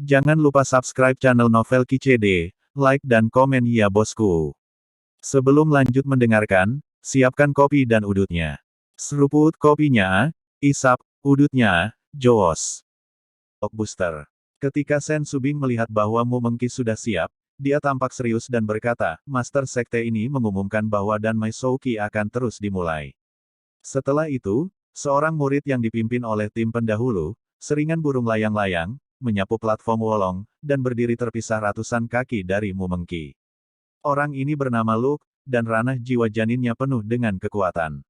Jangan lupa subscribe channel Novel KCD, like dan komen ya bosku. Sebelum lanjut mendengarkan, siapkan kopi dan udutnya. Seruput kopinya, isap, udutnya, joos. Blockbuster. Ketika Sen Subing melihat bahwa Mu Mengki sudah siap, dia tampak serius dan berkata, Master Sekte ini mengumumkan bahwa Danmai Shouqi akan terus dimulai. Setelah itu, seorang murid yang dipimpin oleh tim pendahulu, seringan burung layang-layang, menyapu platform Wolong, dan berdiri terpisah ratusan kaki dari Mu Mengki. Orang ini bernama Luke, dan ranah jiwa janinnya penuh dengan kekuatan.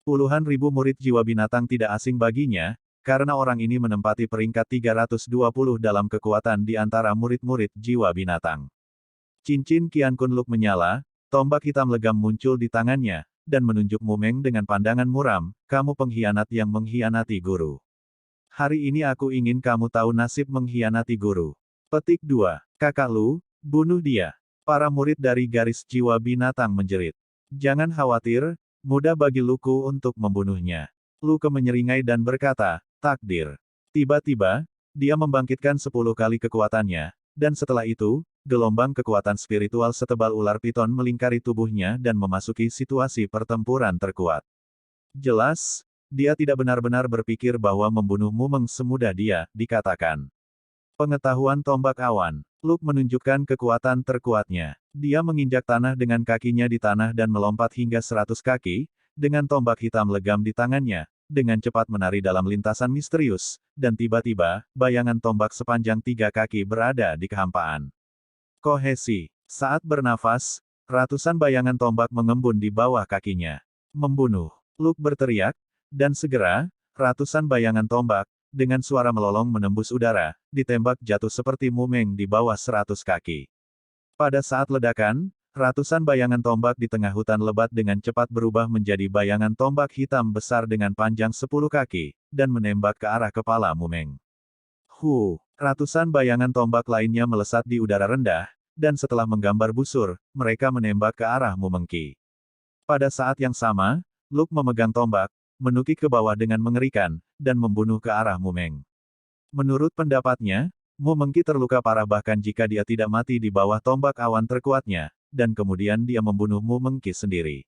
Puluhan ribu murid jiwa binatang tidak asing baginya, karena orang ini menempati peringkat 320 dalam kekuatan di antara murid-murid jiwa binatang. Cincin Qian Kun Luke menyala, tombak hitam legam muncul di tangannya, dan menunjuk Mu Meng dengan pandangan muram, kamu pengkhianat yang mengkhianati guru. Hari ini aku ingin kamu tahu nasib mengkhianati guru. Petik 2. Kakak Lu, bunuh dia. Para murid dari garis jiwa binatang menjerit. Jangan khawatir, mudah bagi Luku untuk membunuhnya. Luke menyeringai dan berkata, takdir. Tiba-tiba, dia membangkitkan 10 kali kekuatannya, dan setelah itu, gelombang kekuatan spiritual setebal ular piton melingkari tubuhnya dan memasuki situasi pertempuran terkuat. Jelas, dia tidak benar-benar berpikir bahwa membunuh Mu Meng semudah dia, dikatakan. Pengetahuan tombak awan. Luke menunjukkan kekuatan terkuatnya. Dia menginjak tanah dengan kakinya di tanah dan melompat hingga 100 kaki, dengan tombak hitam legam di tangannya, dengan cepat menari dalam lintasan misterius, dan tiba-tiba, bayangan tombak sepanjang 3 kaki berada di kehampaan. Kohesi. Saat bernafas, ratusan bayangan tombak mengembun di bawah kakinya. Membunuh. Luke berteriak, dan segera, ratusan bayangan tombak, dengan suara melolong menembus udara, ditembak jatuh seperti Mu Meng di bawah 100 kaki. Pada saat ledakan, ratusan bayangan tombak di tengah hutan lebat dengan cepat berubah menjadi bayangan tombak hitam besar dengan panjang 10 kaki, dan menembak ke arah kepala Mu Meng. Ratusan bayangan tombak lainnya melesat di udara rendah, dan setelah menggambar busur, mereka menembak ke arah Mu Mengki. Pada saat yang sama, Luke memegang tombak, menukik ke bawah dengan mengerikan, dan membunuh ke arah Mu Meng. Menurut pendapatnya, Mu Mengki terluka parah bahkan jika dia tidak mati di bawah tombak awan terkuatnya, dan kemudian dia membunuh Mu Mengki sendiri.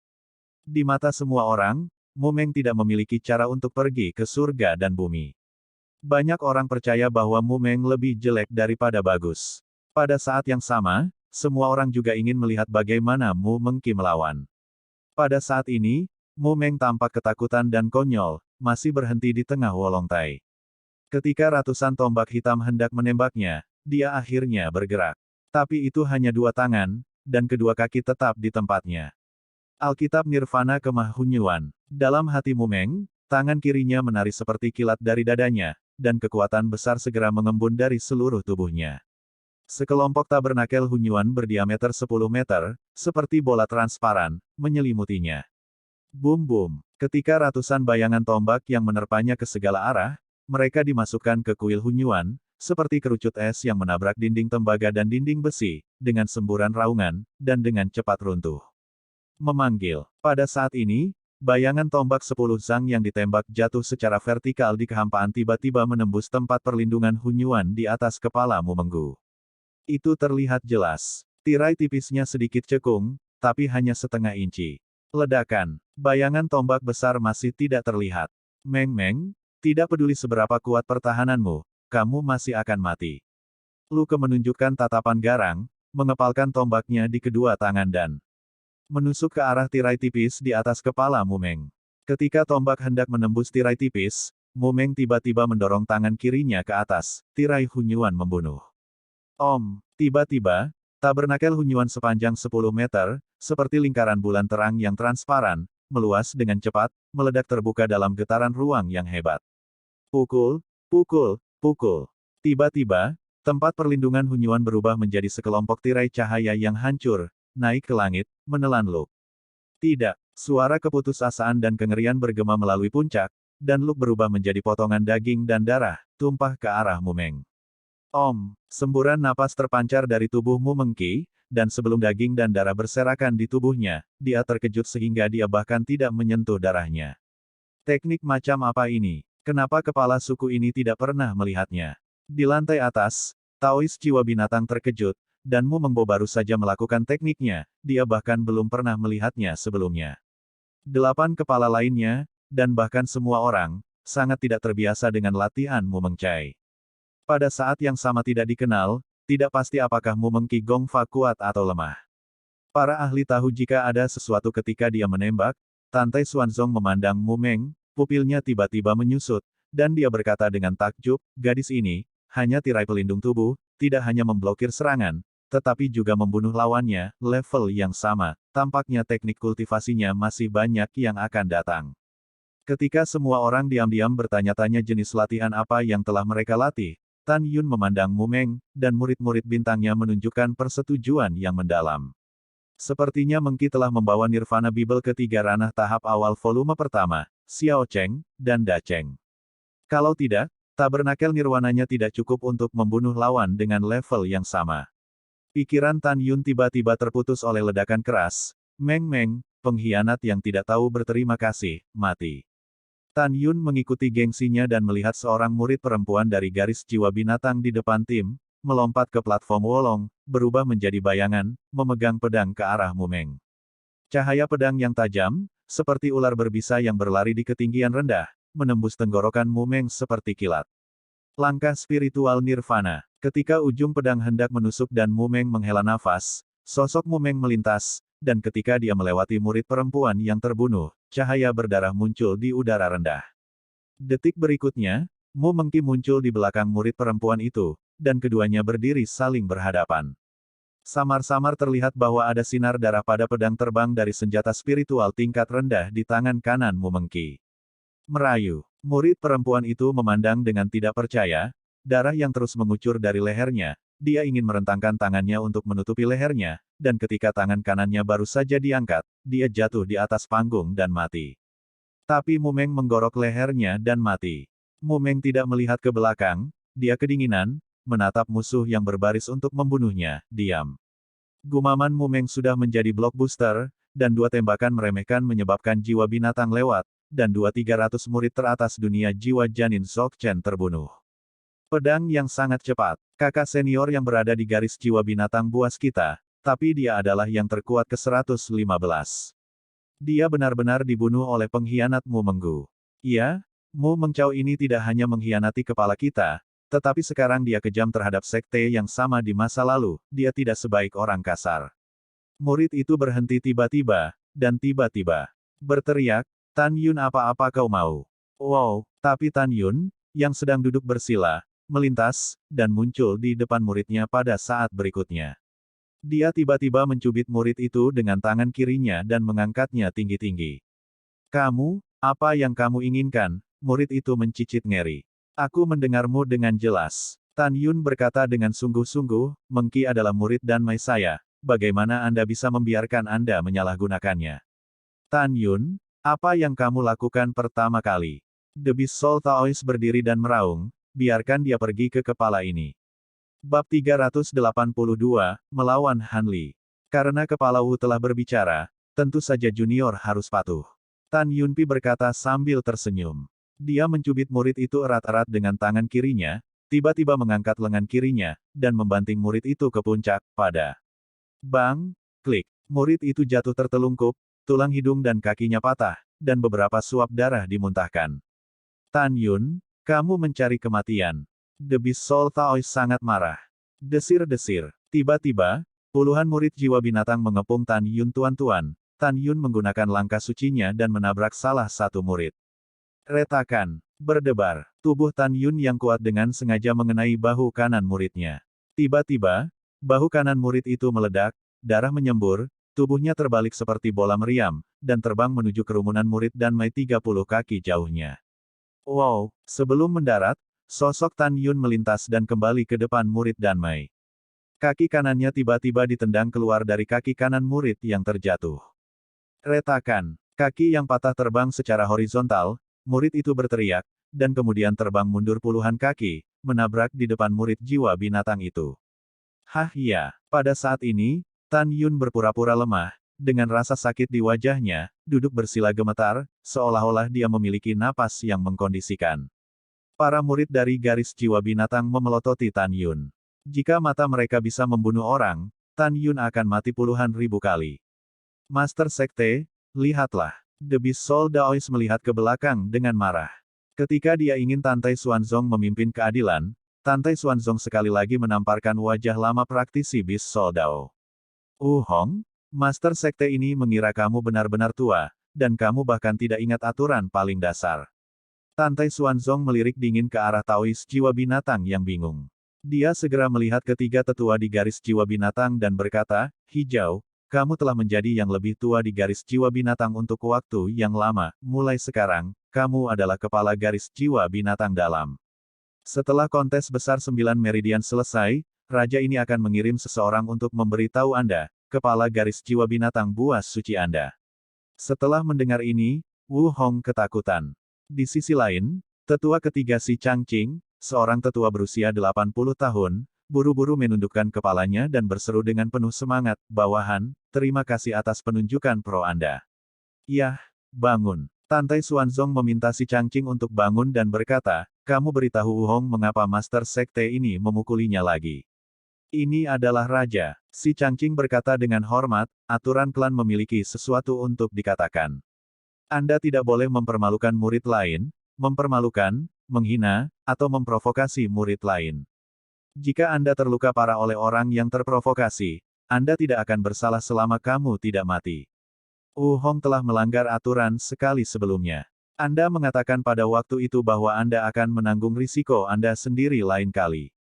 Di mata semua orang, Mu Meng tidak memiliki cara untuk pergi ke surga dan bumi. Banyak orang percaya bahwa Mu Meng lebih jelek daripada bagus. Pada saat yang sama, semua orang juga ingin melihat bagaimana Mu Mengki melawan. Pada saat ini, Mu Meng tampak ketakutan dan konyol, masih berhenti di tengah Wolongtai. Ketika ratusan tombak hitam hendak menembaknya, dia akhirnya bergerak. Tapi itu hanya 2 tangan, dan kedua kaki tetap di tempatnya. Alkitab Nirvana Kemah Hunyuan. Dalam hati Mu Meng, tangan kirinya menari seperti kilat dari dadanya, dan kekuatan besar segera mengembun dari seluruh tubuhnya. Sekelompok tabernakel Hunyuan berdiameter 10 meter, seperti bola transparan, menyelimutinya. Bum-bum. Ketika ratusan bayangan tombak yang menerpanya ke segala arah, mereka dimasukkan ke kuil Hunyuan, seperti kerucut es yang menabrak dinding tembaga dan dinding besi, dengan semburan raungan, dan dengan cepat runtuh. Memanggil. Pada saat ini, bayangan tombak 10 zang yang ditembak jatuh secara vertikal di kehampaan tiba-tiba menembus tempat perlindungan Hunyuan di atas kepala Mu Menggu. Itu terlihat jelas. Tirai tipisnya sedikit cekung, tapi hanya setengah inci. Ledakan. Bayangan tombak besar masih tidak terlihat. Meng Meng, tidak peduli seberapa kuat pertahananmu, kamu masih akan mati. Luke menunjukkan tatapan garang, mengepalkan tombaknya di kedua tangan dan menusuk ke arah tirai tipis di atas kepala Mu Meng. Ketika tombak hendak menembus tirai tipis, Mu Meng tiba-tiba mendorong tangan kirinya ke atas, tirai Hunyuan membunuh. Tiba-tiba, tabernakel Hunyuan sepanjang 10 meter, seperti lingkaran bulan terang yang transparan, meluas dengan cepat, meledak terbuka dalam getaran ruang yang hebat. Pukul, pukul, pukul. Tiba-tiba, tempat perlindungan Hunyuan berubah menjadi sekelompok tirai cahaya yang hancur, naik ke langit, menelan Luke. Tidak, suara keputusasaan dan kengerian bergema melalui puncak, dan Luke berubah menjadi potongan daging dan darah, tumpah ke arah Mu Meng. Semburan napas terpancar dari tubuh Mu Mengki, dan sebelum daging dan darah berserakan di tubuhnya, dia terkejut sehingga dia bahkan tidak menyentuh darahnya. Teknik macam apa ini? Kenapa kepala suku ini tidak pernah melihatnya? Di lantai atas, Taois jiwa binatang terkejut, dan Mu Mengbo baru saja melakukan tekniknya, dia bahkan belum pernah melihatnya sebelumnya. 8 kepala lainnya, dan bahkan semua orang, sangat tidak terbiasa dengan latihan Mu Mengcai. Pada saat yang sama tidak dikenal, tidak pasti apakah Mu Mengki Gongfa kuat atau lemah. Para ahli tahu jika ada sesuatu ketika dia menembak, Tantai Xuanzong memandang Mu Meng, pupilnya tiba-tiba menyusut, dan dia berkata dengan takjub, gadis ini, hanya tirai pelindung tubuh, tidak hanya memblokir serangan, tetapi juga membunuh lawannya, level yang sama, tampaknya teknik kultivasinya masih banyak yang akan datang. Ketika semua orang diam-diam bertanya-tanya jenis latihan apa yang telah mereka latih, Tan Yun memandang Mu Meng, dan murid-murid bintangnya menunjukkan persetujuan yang mendalam. Sepertinya Mengki telah membawa Nirvana Bible ketiga ranah tahap awal volume pertama, Xiao Cheng, dan Da Cheng. Kalau tidak, tabernakel nirwananya tidak cukup untuk membunuh lawan dengan level yang sama. Pikiran Tan Yun tiba-tiba terputus oleh ledakan keras, Meng Meng, pengkhianat yang tidak tahu berterima kasih, mati. Tan Yun mengikuti gengsinya dan melihat seorang murid perempuan dari garis jiwa binatang di depan tim, melompat ke platform Wolong, berubah menjadi bayangan, memegang pedang ke arah Mu Meng. Cahaya pedang yang tajam, seperti ular berbisa yang berlari di ketinggian rendah, menembus tenggorokan Mu Meng seperti kilat. Langkah spiritual Nirvana. Ketika ujung pedang hendak menusuk dan Mu Meng menghela nafas, sosok Mu Meng melintas, dan ketika dia melewati murid perempuan yang terbunuh, cahaya berdarah muncul di udara rendah. Detik berikutnya, Mu Mengki muncul di belakang murid perempuan itu, dan keduanya berdiri saling berhadapan. Samar-samar terlihat bahwa ada sinar darah pada pedang terbang dari senjata spiritual tingkat rendah di tangan kanan Mu Mengki. Merayu. Murid perempuan itu memandang dengan tidak percaya, darah yang terus mengucur dari lehernya, dia ingin merentangkan tangannya untuk menutupi lehernya, dan ketika tangan kanannya baru saja diangkat, dia jatuh di atas panggung dan mati. Tapi Mu Meng menggorok lehernya dan mati. Mu Meng tidak melihat ke belakang, dia kedinginan, menatap musuh yang berbaris untuk membunuhnya, diam. Gumaman Mu Meng sudah menjadi blockbuster, dan 2 tembakan meremehkan menyebabkan jiwa binatang lewat, dan 2.300 murid teratas dunia jiwa janin Sok Chen terbunuh. Pedang yang sangat cepat, kakak senior yang berada di garis jiwa binatang buas kita, tapi dia adalah yang terkuat ke-115. Dia benar-benar dibunuh oleh pengkhianat Mu Menggu. Iya, Mu Mengcao ini tidak hanya mengkhianati kepala kita, tetapi sekarang dia kejam terhadap sekte yang sama di masa lalu, dia tidak sebaik orang kasar. Murid itu berhenti tiba-tiba, dan tiba-tiba berteriak, Tan Yun apa-apa kau mau? Wow, tapi Tan Yun, yang sedang duduk bersila, melintas, dan muncul di depan muridnya pada saat berikutnya. Dia tiba-tiba mencubit murid itu dengan tangan kirinya dan mengangkatnya tinggi-tinggi. Kamu, apa yang kamu inginkan? Murid itu mencicit ngeri. Aku mendengarmu dengan jelas. Tan Yun berkata dengan sungguh-sungguh, Mengki adalah murid dan mai saya, bagaimana Anda bisa membiarkan Anda menyalahgunakannya? Tan Yun, apa yang kamu lakukan pertama kali? The Beast Soul Taois berdiri dan meraung, biarkan dia pergi ke kepala ini. Bab 382, melawan Han Li. Karena kepala Wu telah berbicara, tentu saja junior harus patuh. Tan Yunpi berkata sambil tersenyum. Dia mencubit murid itu erat-erat dengan tangan kirinya, tiba-tiba mengangkat lengan kirinya, dan membanting murid itu ke puncak, pada bang, klik. Murid itu jatuh tertelungkup, tulang hidung dan kakinya patah, dan beberapa suap darah dimuntahkan. Tan Yun, kamu mencari kematian. The Beast Soul Taois sangat marah. Desir-desir. Tiba-tiba, puluhan murid jiwa binatang mengepung Tan Yun tuan-tuan. Tan Yun menggunakan langkah sucinya dan menabrak salah satu murid. Retakan. Berdebar. Tubuh Tan Yun yang kuat dengan sengaja mengenai bahu kanan muridnya. Tiba-tiba, bahu kanan murid itu meledak, darah menyembur, tubuhnya terbalik seperti bola meriam, dan terbang menuju kerumunan murid dan Mai 30 kaki jauhnya. Wow, sebelum mendarat, sosok Tan Yun melintas dan kembali ke depan murid dan Mai. Kaki kanannya tiba-tiba ditendang keluar dari kaki kanan murid yang terjatuh. Retakan. Kaki yang patah terbang secara horizontal, murid itu berteriak, dan kemudian terbang mundur puluhan kaki, menabrak di depan murid jiwa binatang itu. Hah ya, pada saat ini, Tan Yun berpura-pura lemah, dengan rasa sakit di wajahnya, duduk bersila gemetar, seolah-olah dia memiliki napas yang mengkondisikan. Para murid dari garis jiwa binatang memelototi Tan Yun. Jika mata mereka bisa membunuh orang, Tan Yun akan mati puluhan ribu kali. Master Sekte, lihatlah. The Beast Soul Daoist melihat ke belakang dengan marah. Ketika dia ingin Tantai Xuanzong memimpin keadilan, Tantai Xuanzong sekali lagi menamparkan wajah lama praktisi Beast Soul Dao. Hong, Master Sekte ini mengira kamu benar-benar tua, dan kamu bahkan tidak ingat aturan paling dasar. Tantai Xuanzong melirik dingin ke arah Taois jiwa binatang yang bingung. Dia segera melihat ketiga tetua di garis jiwa binatang dan berkata, Hijau, kamu telah menjadi yang lebih tua di garis jiwa binatang untuk waktu yang lama, mulai sekarang, kamu adalah kepala garis jiwa binatang dalam. Setelah kontes besar 9 meridian selesai, Raja ini akan mengirim seseorang untuk memberitahu Anda, kepala garis jiwa binatang buas suci Anda. Setelah mendengar ini, Wu Hong ketakutan. Di sisi lain, tetua ketiga si Changqing, seorang tetua berusia 80 tahun, buru-buru menundukkan kepalanya dan berseru dengan penuh semangat, bawahan, terima kasih atas penunjukan pro Anda. Yah, bangun. Tantai Xuanzong meminta si Changqing untuk bangun dan berkata, kamu beritahu Wu Hong mengapa Master Sekte ini memukulinya lagi. Ini adalah Raja. Si Changqing berkata dengan hormat, aturan klan memiliki sesuatu untuk dikatakan. Anda tidak boleh mempermalukan murid lain, mempermalukan, menghina, atau memprovokasi murid lain. Jika Anda terluka parah oleh orang yang terprovokasi, Anda tidak akan bersalah selama kamu tidak mati. Wu Hong telah melanggar aturan sekali sebelumnya. Anda mengatakan pada waktu itu bahwa Anda akan menanggung risiko Anda sendiri lain kali.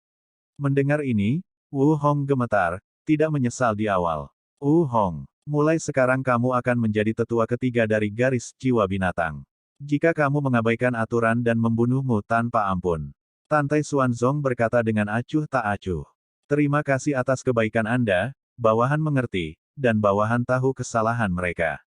Mendengar ini, Wu Hong gemetar, tidak menyesal di awal. Wu Hong, mulai sekarang kamu akan menjadi tetua ketiga dari garis jiwa binatang. Jika kamu mengabaikan aturan dan membunuhmu tanpa ampun. Tantai Xuanzong berkata dengan acuh tak acuh. Terima kasih atas kebaikan Anda, bawahan mengerti, dan bawahan tahu kesalahan mereka.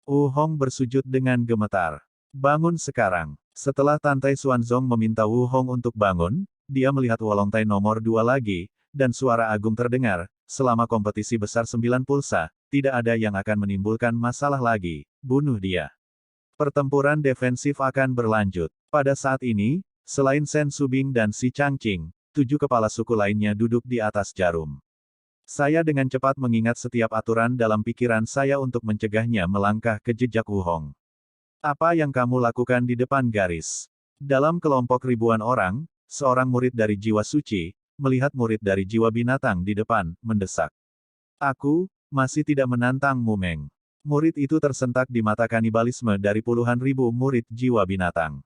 Wu Hong bersujud dengan gemetar. Bangun sekarang. Setelah Tantai Xuanzong meminta Wu Hong untuk bangun, dia melihat Wolongtai nomor 2 lagi, dan suara agung terdengar, selama kompetisi besar 9 pulsa, tidak ada yang akan menimbulkan masalah lagi, bunuh dia. Pertempuran defensif akan berlanjut. Pada saat ini, selain Shen Subing dan si Changqing, 7 kepala suku lainnya duduk di atas jarum. Saya dengan cepat mengingat setiap aturan dalam pikiran saya untuk mencegahnya melangkah ke jejak Wu Hong. Apa yang kamu lakukan di depan garis? Dalam kelompok ribuan orang, seorang murid dari jiwa suci, melihat murid dari jiwa binatang di depan, mendesak. Aku, masih tidak menantang Mu Meng. Murid itu tersentak di mata kanibalisme dari puluhan ribu murid jiwa binatang.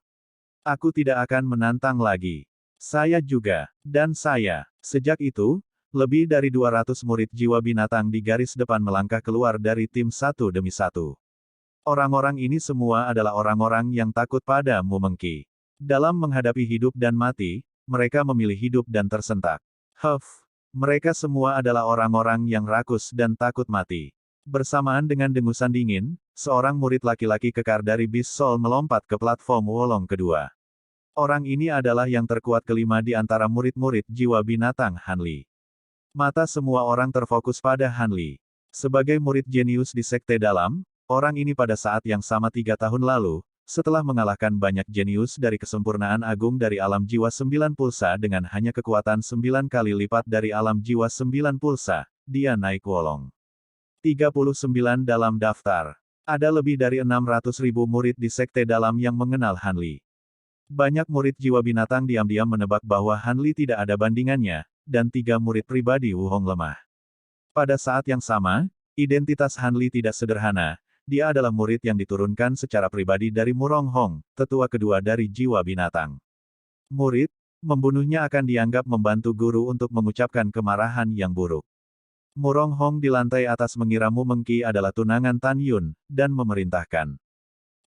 Aku tidak akan menantang lagi. Saya juga, dan saya. Sejak itu, lebih dari 200 murid jiwa binatang di garis depan melangkah keluar dari tim satu demi satu. Orang-orang ini semua adalah orang-orang yang takut pada Mu Mengqi. Dalam menghadapi hidup dan mati, mereka memilih hidup dan tersentak. Mereka semua adalah orang-orang yang rakus dan takut mati. Bersamaan dengan dengusan dingin, seorang murid laki-laki kekar dari Beast Soul melompat ke platform Wolong kedua. Orang ini adalah yang terkuat kelima di antara murid-murid jiwa binatang Han Li. Mata semua orang terfokus pada Han Li. Sebagai murid jenius di Sekte Dalam, orang ini pada saat yang sama 3 tahun lalu, setelah mengalahkan banyak jenius dari kesempurnaan agung dari alam jiwa 9 pulsa dengan hanya kekuatan 9 kali lipat dari alam jiwa 9 pulsa, dia naik Wolong. 39 dalam daftar. Ada lebih dari 600.000 murid di Sekte Dalam yang mengenal Han Li. Banyak murid jiwa binatang diam-diam menebak bahwa Han Li tidak ada bandingannya, dan 3 murid pribadi Wu Hong lemah. Pada saat yang sama, identitas Han Li tidak sederhana, dia adalah murid yang diturunkan secara pribadi dari Murong Hong, tetua kedua dari jiwa binatang. Murid, membunuhnya akan dianggap membantu guru untuk mengucapkan kemarahan yang buruk. Murong Hong di lantai atas mengira Mu Mengqi adalah tunangan Tan Yun, dan memerintahkan.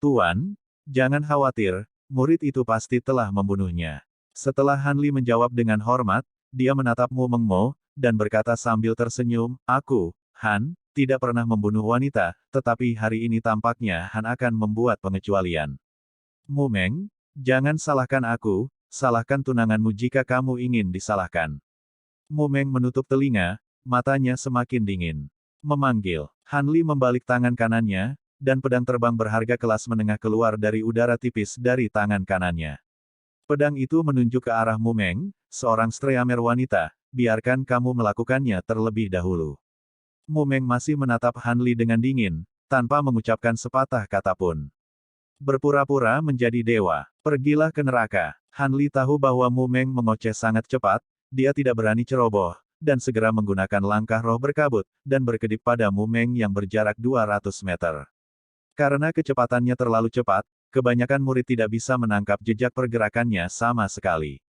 Tuan, jangan khawatir, murid itu pasti telah membunuhnya. Setelah Han Li menjawab dengan hormat, dia menatap Mu Mengmo, dan berkata sambil tersenyum, aku, Han, tidak pernah membunuh wanita, tetapi hari ini tampaknya Han akan membuat pengecualian. Mu Meng, jangan salahkan aku, salahkan tunanganmu jika kamu ingin disalahkan. Mu Meng menutup telinga, matanya semakin dingin. Memanggil. Han Li membalik tangan kanannya, dan pedang terbang berharga kelas menengah keluar dari udara tipis dari tangan kanannya. Pedang itu menunjuk ke arah Mu Meng, seorang Streamer wanita, biarkan kamu melakukannya terlebih dahulu. Mu Meng masih menatap Han Li dengan dingin, tanpa mengucapkan sepatah kata pun. Berpura-pura menjadi dewa. Pergilah ke neraka. Han Li tahu bahwa Mu Meng mengoceh sangat cepat, dia tidak berani ceroboh, dan segera menggunakan langkah roh berkabut, dan berkedip pada Mu Meng yang berjarak 200 meter. Karena kecepatannya terlalu cepat, kebanyakan murid tidak bisa menangkap jejak pergerakannya sama sekali.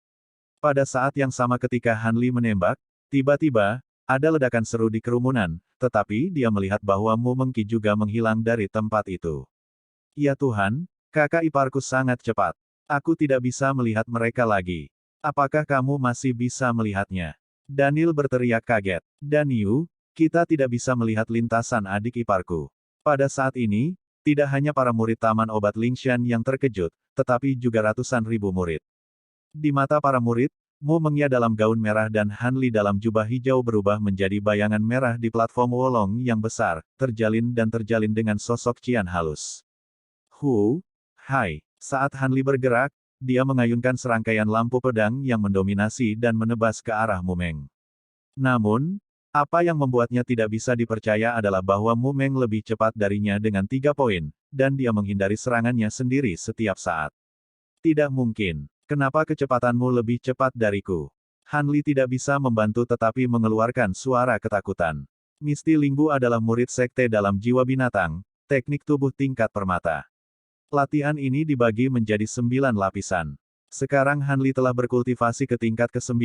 Pada saat yang sama ketika Han Li menembak, tiba-tiba, ada ledakan seru di kerumunan, tetapi dia melihat bahwa Mu Mengqi juga menghilang dari tempat itu. Ya Tuhan, kakak iparku sangat cepat. Aku tidak bisa melihat mereka lagi. Apakah kamu masih bisa melihatnya? Daniel berteriak kaget. Dan Yu, kita tidak bisa melihat lintasan adik iparku. Pada saat ini, tidak hanya para murid Taman Obat Lingshan yang terkejut, tetapi juga ratusan ribu murid. Di mata para murid, Mu Mengya dalam gaun merah dan Han Li dalam jubah hijau berubah menjadi bayangan merah di platform wolong yang besar, terjalin dengan sosok Qian halus. Hai. Saat Han Li bergerak, dia mengayunkan serangkaian lampu pedang yang mendominasi dan menebas ke arah Mu Meng. Namun, apa yang membuatnya tidak bisa dipercaya adalah bahwa Mu Meng lebih cepat darinya dengan 3 poin, dan dia menghindari serangannya sendiri setiap saat. Tidak mungkin. Kenapa kecepatanmu lebih cepat dariku? Han Li tidak bisa membantu tetapi mengeluarkan suara ketakutan. Misty Lingbu adalah murid sekte dalam jiwa binatang, teknik tubuh tingkat permata. Latihan ini dibagi menjadi 9 lapisan. Sekarang Han Li telah berkultivasi ke tingkat ke-9,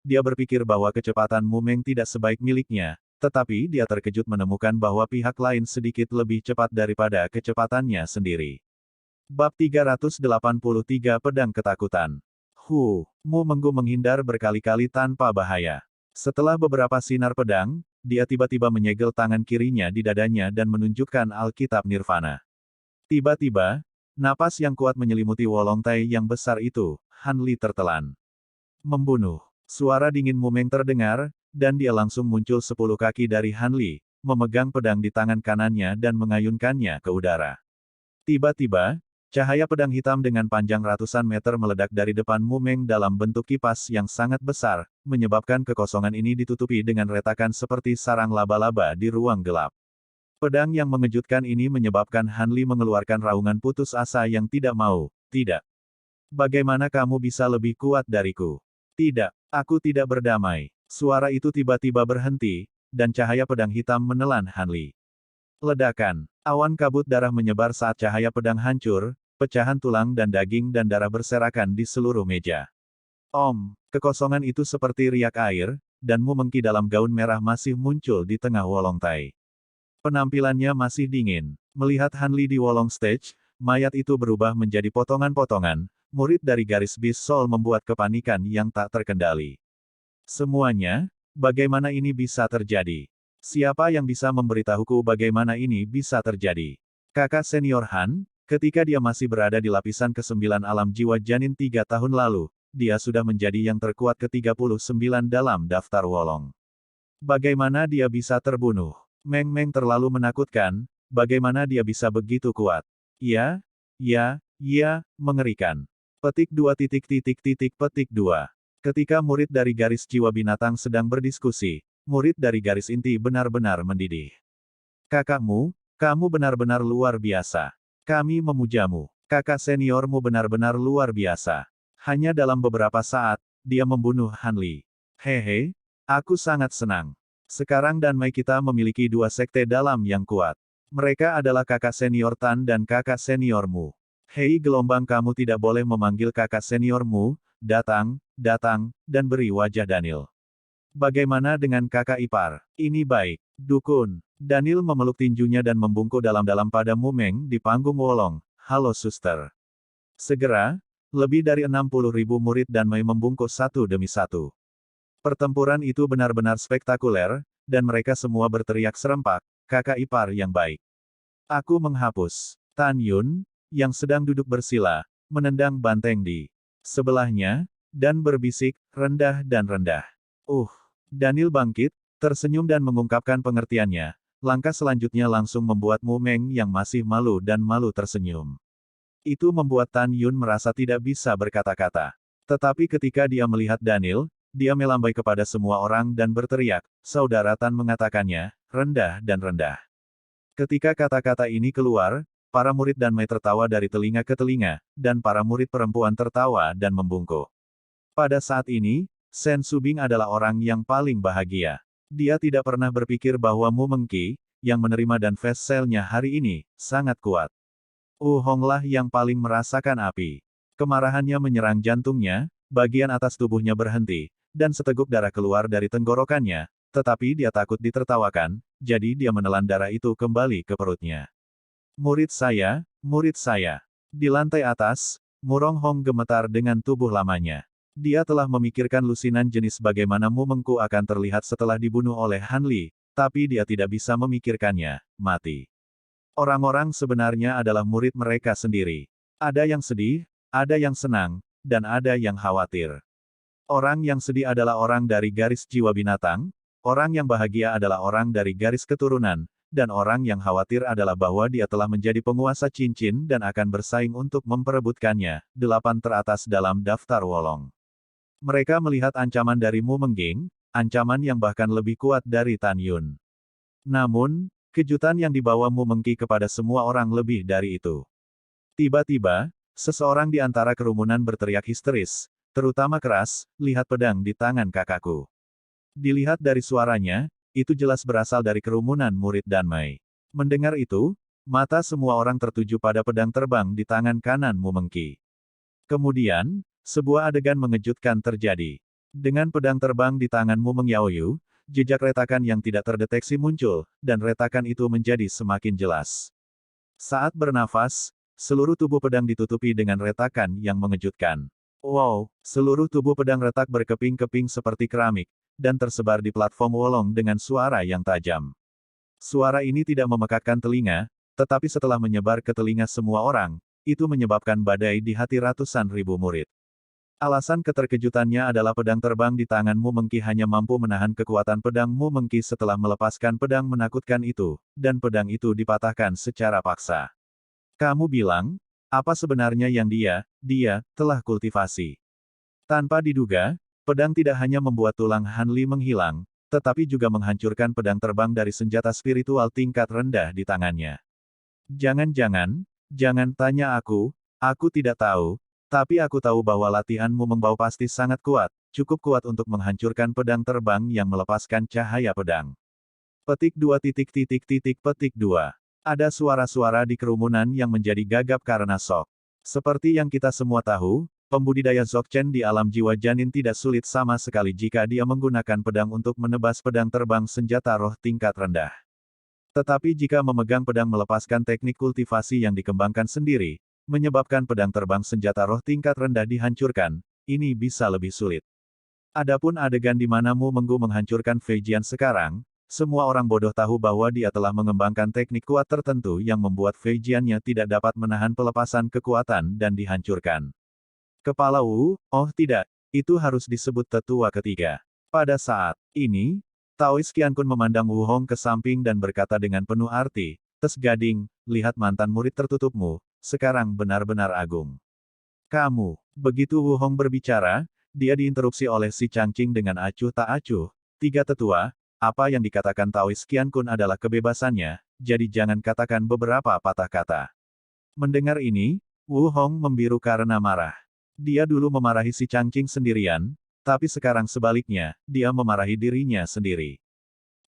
dia berpikir bahwa kecepatan Mu Meng tidak sebaik miliknya, tetapi dia terkejut menemukan bahwa pihak lain sedikit lebih cepat daripada kecepatannya sendiri. Bab 383 Pedang Ketakutan. Mu Menggu menghindar berkali-kali tanpa bahaya. Setelah beberapa sinar pedang, dia tiba-tiba menyegel tangan kirinya di dadanya dan menunjukkan Alkitab Nirvana. Tiba-tiba, napas yang kuat menyelimuti Wolong Tai yang besar itu. Han Li tertelan. Membunuh. Suara dingin Mu Meng terdengar, dan dia langsung muncul 10 kaki dari Han Li, memegang pedang di tangan kanannya dan mengayunkannya ke udara. Tiba-tiba, cahaya pedang hitam dengan panjang ratusan meter meledak dari depan Mu Meng dalam bentuk kipas yang sangat besar, menyebabkan kekosongan ini ditutupi dengan retakan seperti sarang laba-laba di ruang gelap. Pedang yang mengejutkan ini menyebabkan Han Li mengeluarkan raungan putus asa yang tidak mau. Tidak. Bagaimana kamu bisa lebih kuat dariku? Tidak, aku tidak berdamai. Suara itu tiba-tiba berhenti, dan cahaya pedang hitam menelan Han Li. Ledakan. Awan kabut darah menyebar saat cahaya pedang hancur, pecahan tulang dan daging dan darah berserakan di seluruh meja. Kekosongan itu seperti riak air, dan Mu Mengqi dalam gaun merah masih muncul di tengah Wolong Tai. Penampilannya masih dingin. Melihat Han Li di Wolong Stage, mayat itu berubah menjadi potongan-potongan, murid dari garis Beast Soul membuat kepanikan yang tak terkendali. Semuanya, bagaimana ini bisa terjadi? Siapa yang bisa memberitahuku bagaimana ini bisa terjadi? Kakak senior Han, ketika dia masih berada di lapisan ke-9 alam jiwa janin 3 tahun lalu, dia sudah menjadi yang terkuat ke-39 dalam daftar Wolong. Bagaimana dia bisa terbunuh? Meng Meng terlalu menakutkan, bagaimana dia bisa begitu kuat? Ya, mengerikan. Petik 2. Petik 2. Ketika murid dari garis jiwa binatang sedang berdiskusi, murid dari garis inti benar-benar mendidih. Kakakmu, kamu benar-benar luar biasa. Kami memujamu. Kakak seniormu benar-benar luar biasa. Hanya dalam beberapa saat, dia membunuh Han Li. Hehe, aku sangat senang. Sekarang dan Mei kita memiliki 2 sekte dalam yang kuat. Mereka adalah kakak senior Tan dan kakak seniormu. Hei gelombang kamu tidak boleh memanggil kakak seniormu, datang, dan beri wajah Daniel. Bagaimana dengan kakak ipar? Ini baik. Dukun. Daniel memeluk tinjunya dan membungkuk dalam-dalam pada Mu Meng di panggung Wolong. Halo suster. Segera, lebih dari 60.000 murid dan Mei membungkuk satu demi satu. Pertempuran itu benar-benar spektakuler, dan mereka semua berteriak serempak, kakak ipar yang baik. Aku menghapus. Tan Yun, yang sedang duduk bersila, menendang banteng di sebelahnya, dan berbisik, rendah dan rendah. Daniel bangkit, tersenyum dan mengungkapkan pengertiannya. Langkah selanjutnya langsung membuat Mu Meng yang masih malu dan malu tersenyum. Itu membuat Tan Yun merasa tidak bisa berkata-kata. Tetapi ketika dia melihat Daniel, dia melambai kepada semua orang dan berteriak, saudara Tan mengatakannya, rendah dan rendah. Ketika kata-kata ini keluar, para murid Danmai tertawa dari telinga ke telinga, dan para murid perempuan tertawa dan membungkuk. Pada saat ini, Shen Subing adalah orang yang paling bahagia. Dia tidak pernah berpikir bahwa Mu Mengqi, yang menerima dan fast sale-nya hari ini, sangat kuat. Honglah yang paling merasakan api. Kemarahannya menyerang jantungnya, bagian atas tubuhnya berhenti, dan seteguk darah keluar dari tenggorokannya, tetapi dia takut ditertawakan, jadi dia menelan darah itu kembali ke perutnya. Murid saya, murid saya. Di lantai atas, Murong Hong gemetar dengan tubuh lamanya. Dia telah memikirkan lusinan jenis bagaimana Mu Mengku akan terlihat setelah dibunuh oleh Han Li, tapi dia tidak bisa memikirkannya, mati. Orang-orang sebenarnya adalah murid mereka sendiri. Ada yang sedih, ada yang senang, dan ada yang khawatir. Orang yang sedih adalah orang dari garis jiwa binatang, orang yang bahagia adalah orang dari garis keturunan, dan orang yang khawatir adalah bahwa dia telah menjadi penguasa cincin dan akan bersaing untuk memperebutkannya, 8 teratas dalam daftar Wolong. Mereka melihat ancaman dari Mu Mengging, ancaman yang bahkan lebih kuat dari Tan Yun. Namun, kejutan yang dibawa Mu Mengqi kepada semua orang lebih dari itu. Tiba-tiba, seseorang di antara kerumunan berteriak histeris, terutama keras, lihat pedang di tangan kakakku. Dilihat dari suaranya, itu jelas berasal dari kerumunan murid Danmai. Mendengar itu, mata semua orang tertuju pada pedang terbang di tangan kanan Mu Mengqi. Kemudian, sebuah adegan mengejutkan terjadi. Dengan pedang terbang di tangan Mu Mengyaoyu, jejak retakan yang tidak terdeteksi muncul, dan retakan itu menjadi semakin jelas. Saat bernafas, seluruh tubuh pedang ditutupi dengan retakan yang mengejutkan. Wow, seluruh tubuh pedang retak berkeping-keping seperti keramik, dan tersebar di platform Wolong dengan suara yang tajam. Suara ini tidak memekakkan telinga, tetapi setelah menyebar ke telinga semua orang, itu menyebabkan badai di hati ratusan ribu murid. Alasan keterkejutannya adalah pedang terbang di tangan Mu Mengqi hanya mampu menahan kekuatan pedang Mu Mengqi setelah melepaskan pedang menakutkan itu, dan pedang itu dipatahkan secara paksa. Kamu bilang, apa sebenarnya yang dia telah kultivasi? Tanpa diduga, pedang tidak hanya membuat tulang Han Li menghilang, tetapi juga menghancurkan pedang terbang dari senjata spiritual tingkat rendah di tangannya. Jangan tanya aku tidak tahu, tapi aku tahu bahwa latihanmu membawa pasti sangat kuat, cukup kuat untuk menghancurkan pedang terbang yang melepaskan cahaya pedang. Petik 2. Petik 2. Ada suara-suara di kerumunan yang menjadi gagap karena shock. Seperti yang kita semua tahu, pembudidaya Dzogchen di alam jiwa janin tidak sulit sama sekali jika dia menggunakan pedang untuk menebas pedang terbang senjata roh tingkat rendah. Tetapi jika memegang pedang melepaskan teknik kultivasi yang dikembangkan sendiri, menyebabkan pedang terbang senjata roh tingkat rendah dihancurkan, ini bisa lebih sulit. Adapun adegan di mana Mu Menggu menghancurkan Fei Jian sekarang, semua orang bodoh tahu bahwa dia telah mengembangkan teknik kuat tertentu yang membuat Fei Jian-nya tidak dapat menahan pelepasan kekuatan dan dihancurkan. Kepala Wu, oh tidak, itu harus disebut tetua ketiga. Pada saat ini, Taois Qiankun memandang Wu Hong ke samping dan berkata dengan penuh arti, "Tes Gading, lihat mantan murid tertutupmu, sekarang benar-benar agung." Kamu, begitu Wu Hong berbicara, dia diinterupsi oleh si Changqing dengan acuh tak acuh. "Tiga tetua, apa yang dikatakan Taois Qiankun adalah kebebasannya, jadi jangan katakan beberapa patah kata." Mendengar ini, Wu Hong membiru karena marah. Dia dulu memarahi si Changqing sendirian, tapi sekarang sebaliknya, dia memarahi dirinya sendiri.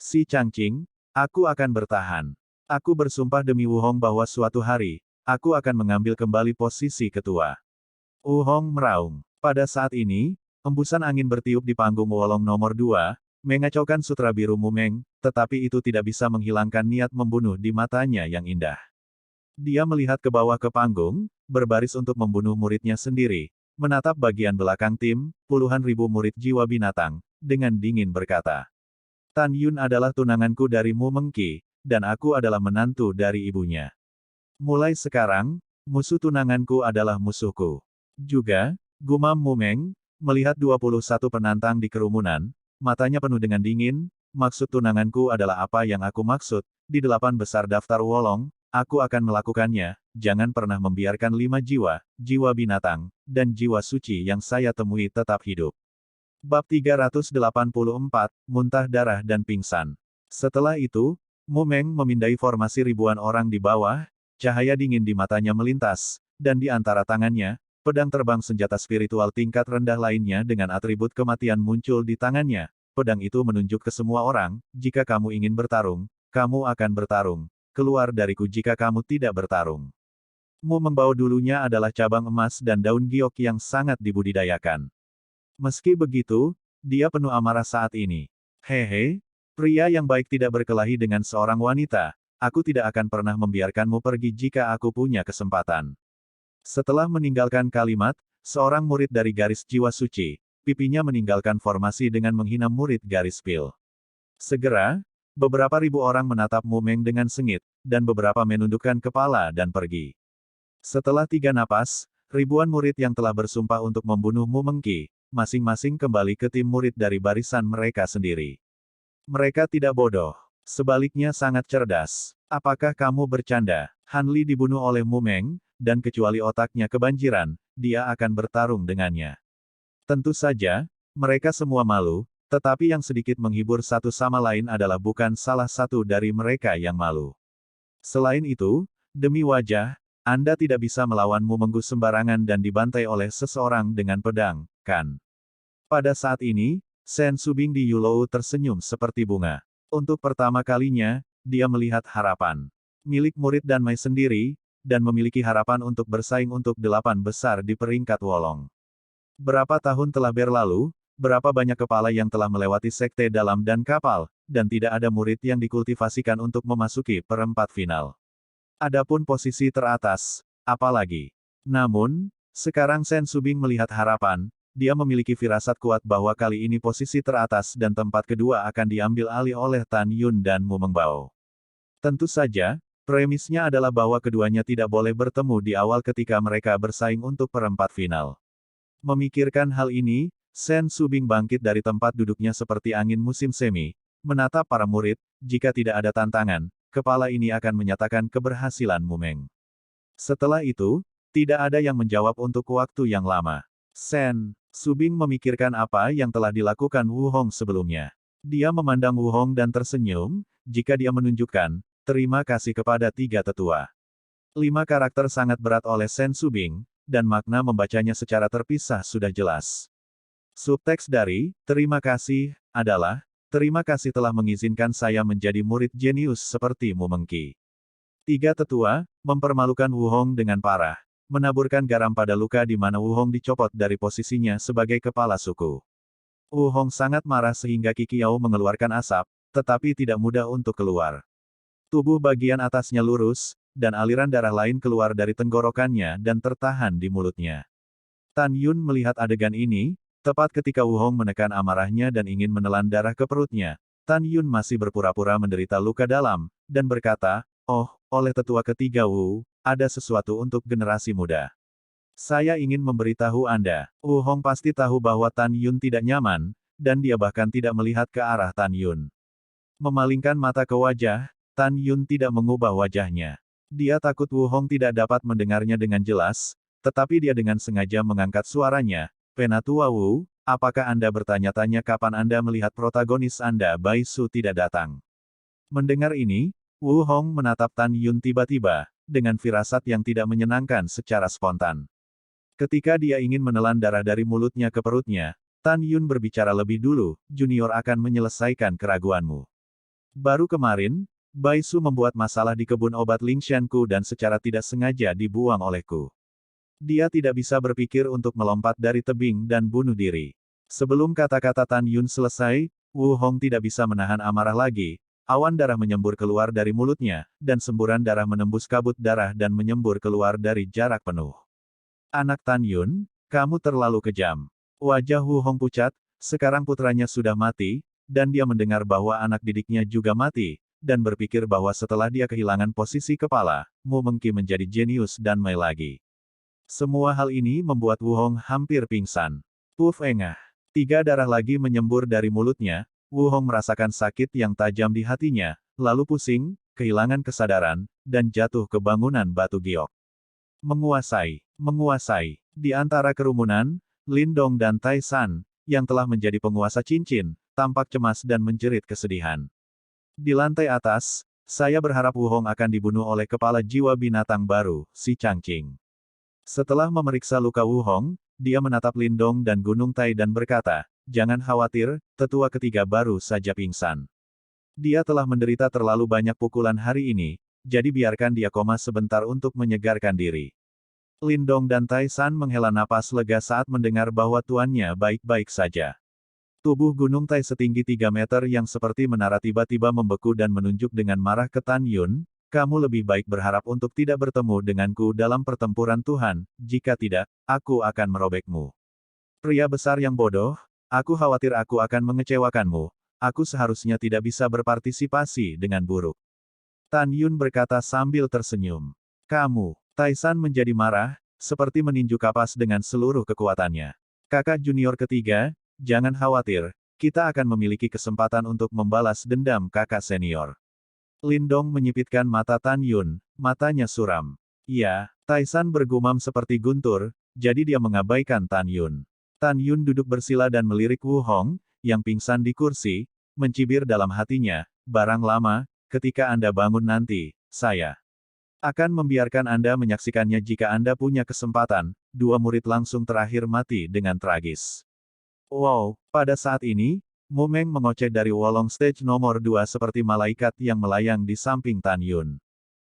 Si Changqing, aku akan bertahan. Aku bersumpah demi Wu Hong bahwa suatu hari, aku akan mengambil kembali posisi ketua. Wu Hong meraung. Pada saat ini, embusan angin bertiup di panggung Wolong nomor 2, mengacaukan sutra biru Mumeng, tetapi itu tidak bisa menghilangkan niat membunuh di matanya yang indah. Dia melihat ke bawah ke panggung, berbaris untuk membunuh muridnya sendiri, menatap bagian belakang tim, puluhan ribu murid jiwa binatang, dengan dingin berkata, "Tan Yun adalah tunanganku dari Mu Mengqi, dan aku adalah menantu dari ibunya. Mulai sekarang, musuh tunanganku adalah musuhku." Juga, gumam Mumeng, melihat 21 penantang di kerumunan, matanya penuh dengan dingin, "Maksud tunanganku adalah apa yang aku maksud, di 8 besar daftar Wolong, aku akan melakukannya, jangan pernah membiarkan 5 jiwa, jiwa binatang, dan jiwa suci yang saya temui tetap hidup." Bab 384, Muntah Darah dan Pingsan. Setelah itu, Mu Meng memindai formasi ribuan orang di bawah, cahaya dingin di matanya melintas, dan di antara tangannya, pedang terbang senjata spiritual tingkat rendah lainnya dengan atribut kematian muncul di tangannya. Pedang itu menunjuk ke semua orang, jika kamu ingin bertarung, kamu akan bertarung. Keluar dariku jika kamu tidak bertarung. Mu membawa dulunya adalah cabang emas dan daun giok yang sangat dibudidayakan. Meski begitu, dia penuh amarah saat ini. Hehe, pria yang baik tidak berkelahi dengan seorang wanita. Aku tidak akan pernah membiarkanmu pergi jika aku punya kesempatan. Setelah meninggalkan kalimat, seorang murid dari garis jiwa suci, pipinya meninggalkan formasi dengan menghina murid garis pil. Segera, beberapa ribu orang menatap Mu Meng dengan sengit, dan beberapa menundukkan kepala dan pergi. Setelah 3 napas, ribuan murid yang telah bersumpah untuk membunuh Mu Mengki, masing-masing kembali ke tim murid dari barisan mereka sendiri. Mereka tidak bodoh. Sebaliknya sangat cerdas. Apakah kamu bercanda? Han Li dibunuh oleh Mu Meng, dan kecuali otaknya kebanjiran, dia akan bertarung dengannya. Tentu saja, mereka semua malu, tetapi yang sedikit menghibur satu sama lain adalah bukan salah satu dari mereka yang malu. Selain itu, demi wajah, Anda tidak bisa melawan Mu Menggu sembarangan dan dibantai oleh seseorang dengan pedang, kan? Pada saat ini, Sen Subing di Yulou tersenyum seperti bunga. Untuk pertama kalinya, dia melihat harapan. Milik murid dan Mai sendiri, dan memiliki harapan untuk bersaing untuk 8 besar di peringkat Wolong. Berapa tahun telah berlalu, berapa banyak kepala yang telah melewati sekte dalam dan kapal, dan tidak ada murid yang dikultivasikan untuk memasuki perempat final. Adapun posisi teratas, apalagi. Namun, sekarang Sen Subing melihat harapan, dia memiliki firasat kuat bahwa kali ini posisi teratas dan tempat kedua akan diambil alih oleh Tan Yun dan Mu Mengbao. Tentu saja, premisnya adalah bahwa keduanya tidak boleh bertemu di awal ketika mereka bersaing untuk perempat final. Memikirkan hal ini, Sen Subing bangkit dari tempat duduknya seperti angin musim semi, menatap para murid, jika tidak ada tantangan, kepala ini akan menyatakan keberhasilan Mu Meng. Setelah itu, tidak ada yang menjawab untuk waktu yang lama. Sen Subing memikirkan apa yang telah dilakukan Wu Hong sebelumnya. Dia memandang Wu Hong dan tersenyum, jika dia menunjukkan, terima kasih kepada 3 tetua. 5 karakter sangat berat oleh Sen Subing, dan makna membacanya secara terpisah sudah jelas. Subteks dari, terima kasih, adalah, terima kasih telah mengizinkan saya menjadi murid jenius seperti Mu Mengki. 3 tetua, mempermalukan Wu Hong dengan parah, menaburkan garam pada luka di mana Wu Hong dicopot dari posisinya sebagai kepala suku. Wu Hong sangat marah sehingga Qiqiao mengeluarkan asap, tetapi tidak mudah untuk keluar. Tubuh bagian atasnya lurus, dan aliran darah lain keluar dari tenggorokannya dan tertahan di mulutnya. Tan Yun melihat adegan ini, tepat ketika Wu Hong menekan amarahnya dan ingin menelan darah ke perutnya. Tan Yun masih berpura-pura menderita luka dalam, dan berkata, "Oh, oleh tetua ketiga Wu, ada sesuatu untuk generasi muda. Saya ingin memberitahu Anda, Wu Hong pasti tahu bahwa Tan Yun tidak nyaman, dan dia bahkan tidak melihat ke arah Tan Yun. Memalingkan mata ke wajah, Tan Yun tidak mengubah wajahnya. Dia takut Wu Hong tidak dapat mendengarnya dengan jelas, tetapi dia dengan sengaja mengangkat suaranya, "Penatua Wu, apakah Anda bertanya-tanya kapan Anda melihat protagonis Anda Bai Su tidak datang?" Mendengar ini, Wu Hong menatap Tan Yun tiba-tiba, dengan firasat yang tidak menyenangkan secara spontan. Ketika dia ingin menelan darah dari mulutnya ke perutnya, Tan Yun berbicara lebih dulu, "Junior akan menyelesaikan keraguanmu. Baru kemarin, Bai Su membuat masalah di kebun obat Lingshanku dan secara tidak sengaja dibuang olehku. Dia tidak bisa berpikir untuk melompat dari tebing dan bunuh diri." Sebelum kata-kata Tan Yun selesai, Wu Hong tidak bisa menahan amarah lagi. Awan darah menyembur keluar dari mulutnya, dan semburan darah menembus kabut darah dan menyembur keluar dari jarak penuh. "Anak Tan Yun, kamu terlalu kejam." Wajah Wu Hong pucat, sekarang putranya sudah mati, dan dia mendengar bahwa anak didiknya juga mati, dan berpikir bahwa setelah dia kehilangan posisi kepala, Mu Mengki menjadi jenius dan Mei lagi. Semua hal ini membuat Wu Hong hampir pingsan. Puf engah. 3 darah lagi menyembur dari mulutnya. Wu Hong merasakan sakit yang tajam di hatinya, lalu pusing, kehilangan kesadaran, dan jatuh ke bangunan batu giok. Menguasai. Di antara kerumunan, Lin Dong dan Tai San, yang telah menjadi penguasa cincin, tampak cemas dan menjerit kesedihan. Di lantai atas, saya berharap Wu Hong akan dibunuh oleh kepala jiwa binatang baru, si Changqing. Setelah memeriksa luka Wu Hong, dia menatap Lindong dan Gunung Tai dan berkata, "Jangan khawatir, tetua ketiga baru saja pingsan. Dia telah menderita terlalu banyak pukulan hari ini, jadi biarkan dia koma sebentar untuk menyegarkan diri." Lindong dan Tai San menghela napas lega saat mendengar bahwa tuannya baik-baik saja. Tubuh Gunung Tai setinggi 3 meter yang seperti menara tiba-tiba membeku dan menunjuk dengan marah ke Tan Yun, "Kamu lebih baik berharap untuk tidak bertemu denganku dalam pertempuran Tuhan, jika tidak, aku akan merobekmu. Pria besar yang bodoh, aku khawatir aku akan mengecewakanmu, aku seharusnya tidak bisa berpartisipasi dengan buruk." Tan Yun berkata sambil tersenyum. "Kamu." Tai San menjadi marah, seperti meninju kapas dengan seluruh kekuatannya. "Kakak junior ketiga, jangan khawatir, kita akan memiliki kesempatan untuk membalas dendam kakak senior." Lindong menyipitkan mata Tan Yun, matanya suram. "Ya," Tai San bergumam seperti guntur, jadi dia mengabaikan Tan Yun. Tan Yun duduk bersila dan melirik Wu Hong, yang pingsan di kursi, mencibir dalam hatinya, "Barang lama, ketika Anda bangun nanti, saya akan membiarkan Anda menyaksikannya jika Anda punya kesempatan." Dua murid langsung terakhir mati dengan tragis. Wow, pada saat ini, Mu Meng mengoceh dari Wolong Stage nomor 2 seperti malaikat yang melayang di samping Tan Yun.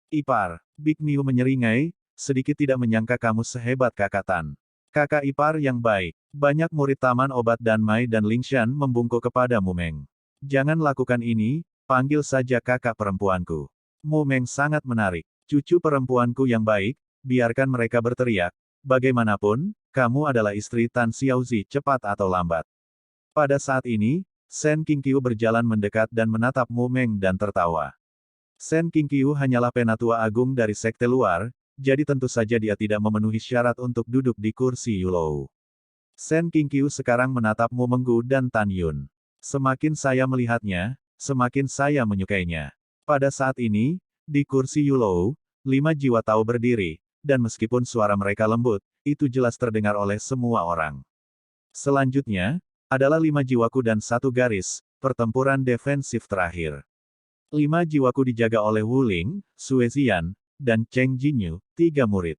"Ipar," Big Miu menyeringai, "sedikit tidak menyangka kamu sehebat kakak Tan. Kakak ipar yang baik." Banyak murid Taman Obat dan Mai dan Lingshan membungkuk kepada Mu Meng. "Jangan lakukan ini, panggil saja kakak perempuanku." Mu Meng sangat menarik. "Cucu perempuanku yang baik, biarkan mereka berteriak. Bagaimanapun, kamu adalah istri Tan Xiaozi cepat atau lambat." Pada saat ini, Shen Qingqiu berjalan mendekat dan menatap Mu Meng dan tertawa. Shen Qingqiu hanyalah penatua agung dari sekte luar, jadi tentu saja dia tidak memenuhi syarat untuk duduk di kursi Yulou. Shen Qingqiu sekarang menatap Mu Menggu dan Tan Yun. "Semakin saya melihatnya, semakin saya menyukainya." Pada saat ini, di kursi Yulou, 5 jiwa tahu berdiri, dan meskipun suara mereka lembut, itu jelas terdengar oleh semua orang. Selanjutnya, adalah 5 jiwaku dan 1 garis, pertempuran defensif terakhir. 5 jiwaku dijaga oleh Wu Ling, Sue Ziyan, dan Cheng Jinyu, 3 murid.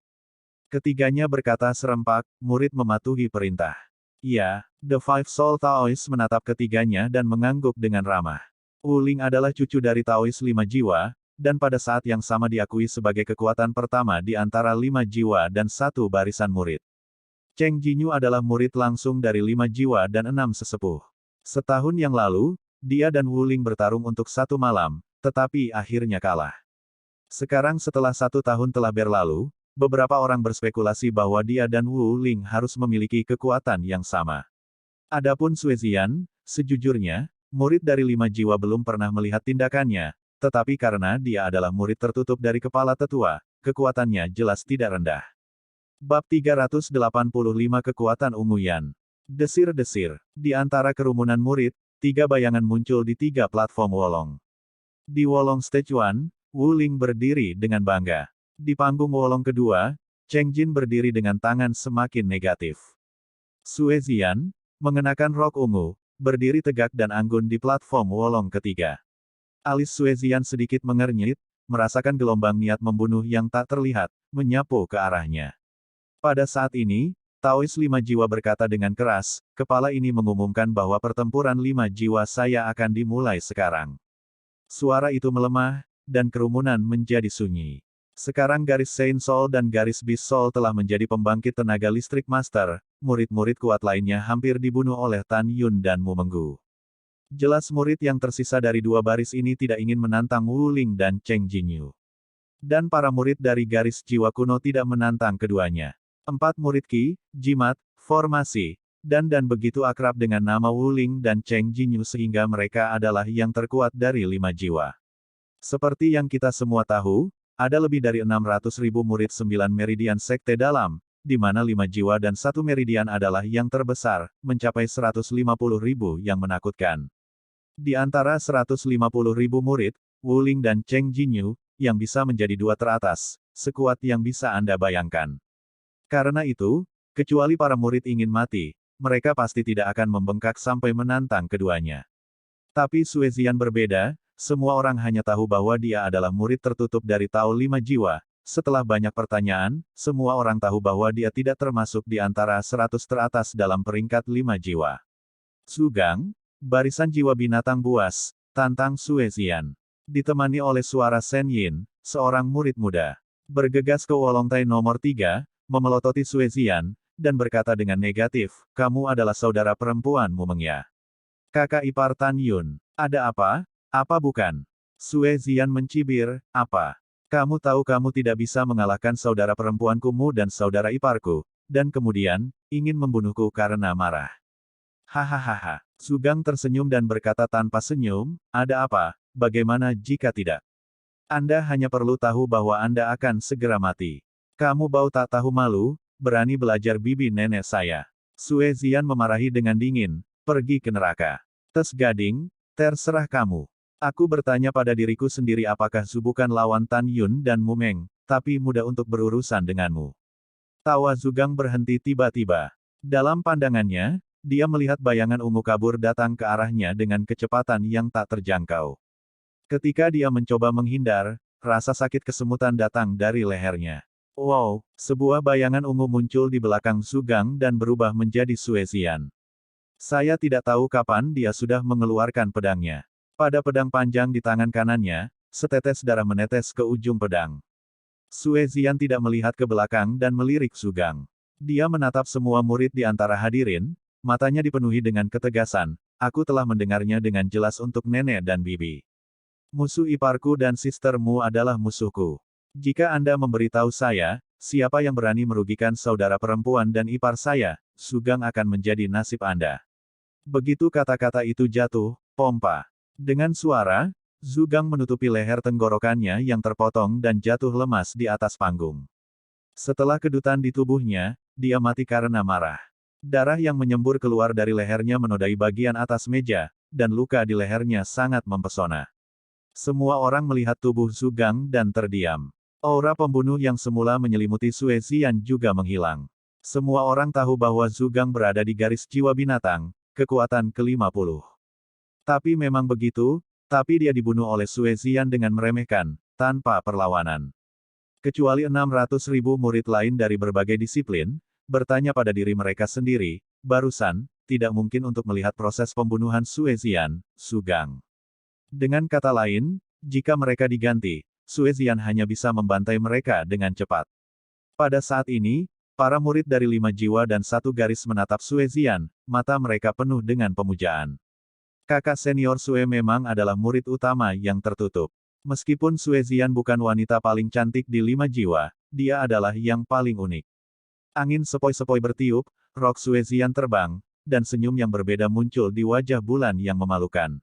Ketiganya berkata serempak, murid mematuhi perintah. "Ya." The Five Soul Taoist menatap ketiganya dan mengangguk dengan ramah. Wu Ling adalah cucu dari Taoist 5 jiwa, dan pada saat yang sama diakui sebagai kekuatan pertama di antara 5 jiwa dan 1 barisan murid. Cheng Jinyu adalah murid langsung dari 5 jiwa dan 6 sesepuh. Setahun yang lalu, dia dan Wu Ling bertarung untuk 1 malam, tetapi akhirnya kalah. Sekarang setelah 1 tahun telah berlalu, beberapa orang berspekulasi bahwa dia dan Wu Ling harus memiliki kekuatan yang sama. Adapun Sue Ziyan, sejujurnya, murid dari 5 jiwa belum pernah melihat tindakannya, tetapi karena dia adalah murid tertutup dari kepala tetua, kekuatannya jelas tidak rendah. Bab 385 Kekuatan Ungu Yan. Desir-desir. Di antara kerumunan murid, 3 bayangan muncul di 3 platform Wolong. Di Wolong Stage 1, Wu Ling berdiri dengan bangga. Di panggung Wolong kedua, Cheng Jin berdiri dengan tangan semakin negatif. Sue Ziyan, mengenakan rok ungu, berdiri tegak dan anggun di platform Wolong ketiga. Alis Sue Ziyan sedikit mengernyit, merasakan gelombang niat membunuh yang tak terlihat, menyapu ke arahnya. Pada saat ini, Taoist 5 jiwa berkata dengan keras, "Kepala ini mengumumkan bahwa pertempuran 5 jiwa saya akan dimulai sekarang." Suara itu melemah, dan kerumunan menjadi sunyi. Sekarang garis Saint Soul dan garis Beast Soul telah menjadi pembangkit tenaga listrik master, murid-murid kuat lainnya hampir dibunuh oleh Tan Yun dan Mu Menggu. Jelas murid yang tersisa dari 2 baris ini tidak ingin menantang Wu Ling dan Cheng Jinyu. Dan para murid dari garis jiwa kuno tidak menantang keduanya. 4 murid Qi, Jimat, Formasi, dan begitu akrab dengan nama Wu Ling dan Cheng Jinyu sehingga mereka adalah yang terkuat dari 5 jiwa. Seperti yang kita semua tahu, ada lebih dari 600.000 murid 9 meridian sekte dalam, di mana 5 jiwa dan 1 meridian adalah yang terbesar, mencapai 150.000 yang menakutkan. Di antara 150.000 murid, Wu Ling dan Cheng Jinyu, yang bisa menjadi 2 teratas, sekuat yang bisa Anda bayangkan. Karena itu, kecuali para murid ingin mati, mereka pasti tidak akan membengkak sampai menantang keduanya. Tapi Sue Zian berbeda, semua orang hanya tahu bahwa dia adalah murid tertutup dari Tao Lima Jiwa. Setelah banyak pertanyaan, semua orang tahu bahwa dia tidak termasuk di antara 100 teratas dalam peringkat 5 jiwa. Sugang, barisan jiwa binatang buas, tantang Sue Zian. Ditemani oleh suara Shen Yin, seorang murid muda. Bergegas ke Wolongtai nomor 3, memelototi Sue Zian, dan berkata dengan negatif, kamu adalah saudara perempuan Mu Mengya. Kakak ipar Tan Yun. Ada apa? Apa bukan? Sue Zian mencibir, apa? Kamu tahu kamu tidak bisa mengalahkan saudara perempuanku Mu dan saudara iparku, dan kemudian, ingin membunuhku karena marah. Hahaha. Sugang tersenyum dan berkata tanpa senyum, ada apa, bagaimana jika tidak? Anda hanya perlu tahu bahwa Anda akan segera mati. Kamu bau tak tahu malu, berani belajar bibi nenek saya. Sue Zian memarahi dengan dingin, pergi ke neraka. Tes Gading, terserah kamu. Aku bertanya pada diriku sendiri apakah Zu bukan lawan Tan Yun dan Mu Meng, tapi mudah untuk berurusan denganmu. Tawa Zugang berhenti tiba-tiba. Dalam pandangannya, dia melihat bayangan ungu kabur datang ke arahnya dengan kecepatan yang tak terjangkau. Ketika dia mencoba menghindar, rasa sakit kesemutan datang dari lehernya. Wow, sebuah bayangan ungu muncul di belakang Zugang dan berubah menjadi Sue Zian. Saya tidak tahu kapan dia sudah mengeluarkan pedangnya. Pada pedang panjang di tangan kanannya, setetes darah menetes ke ujung pedang. Sue Zian tidak melihat ke belakang dan melirik Zugang. Dia menatap semua murid di antara hadirin, matanya dipenuhi dengan ketegasan, aku telah mendengarnya dengan jelas untuk nenek dan bibi. Musuh iparku dan sistermu adalah musuhku. Jika Anda memberitahu saya, siapa yang berani merugikan saudara perempuan dan ipar saya, Zugang akan menjadi nasib Anda. Begitu kata-kata itu jatuh, pompa. Dengan suara, Zugang menutupi leher tenggorokannya yang terpotong dan jatuh lemas di atas panggung. Setelah kedutan di tubuhnya, dia mati karena marah. Darah yang menyembur keluar dari lehernya menodai bagian atas meja, dan luka di lehernya sangat mempesona. Semua orang melihat tubuh Zugang dan terdiam. Aura pembunuh yang semula menyelimuti Sue Zian juga menghilang. Semua orang tahu bahwa Zugang berada di garis jiwa binatang, kekuatan ke-50. Tapi memang begitu, tapi dia dibunuh oleh Sue Zian dengan meremehkan, tanpa perlawanan. Kecuali 600.000 murid lain dari berbagai disiplin, bertanya pada diri mereka sendiri, barusan, tidak mungkin untuk melihat proses pembunuhan Sue Zian, Zugang. Dengan kata lain, jika mereka diganti, Sue Zian hanya bisa membantai mereka dengan cepat. Pada saat ini, para murid dari 5 jiwa dan 1 garis menatap Sue Zian, mata mereka penuh dengan pemujaan. Kakak senior Sue memang adalah murid utama yang tertutup. Meskipun Sue Zian bukan wanita paling cantik di 5 jiwa, dia adalah yang paling unik. Angin sepoi-sepoi bertiup, rok Sue Zian terbang, dan senyum yang berbeda muncul di wajah bulan yang memalukan.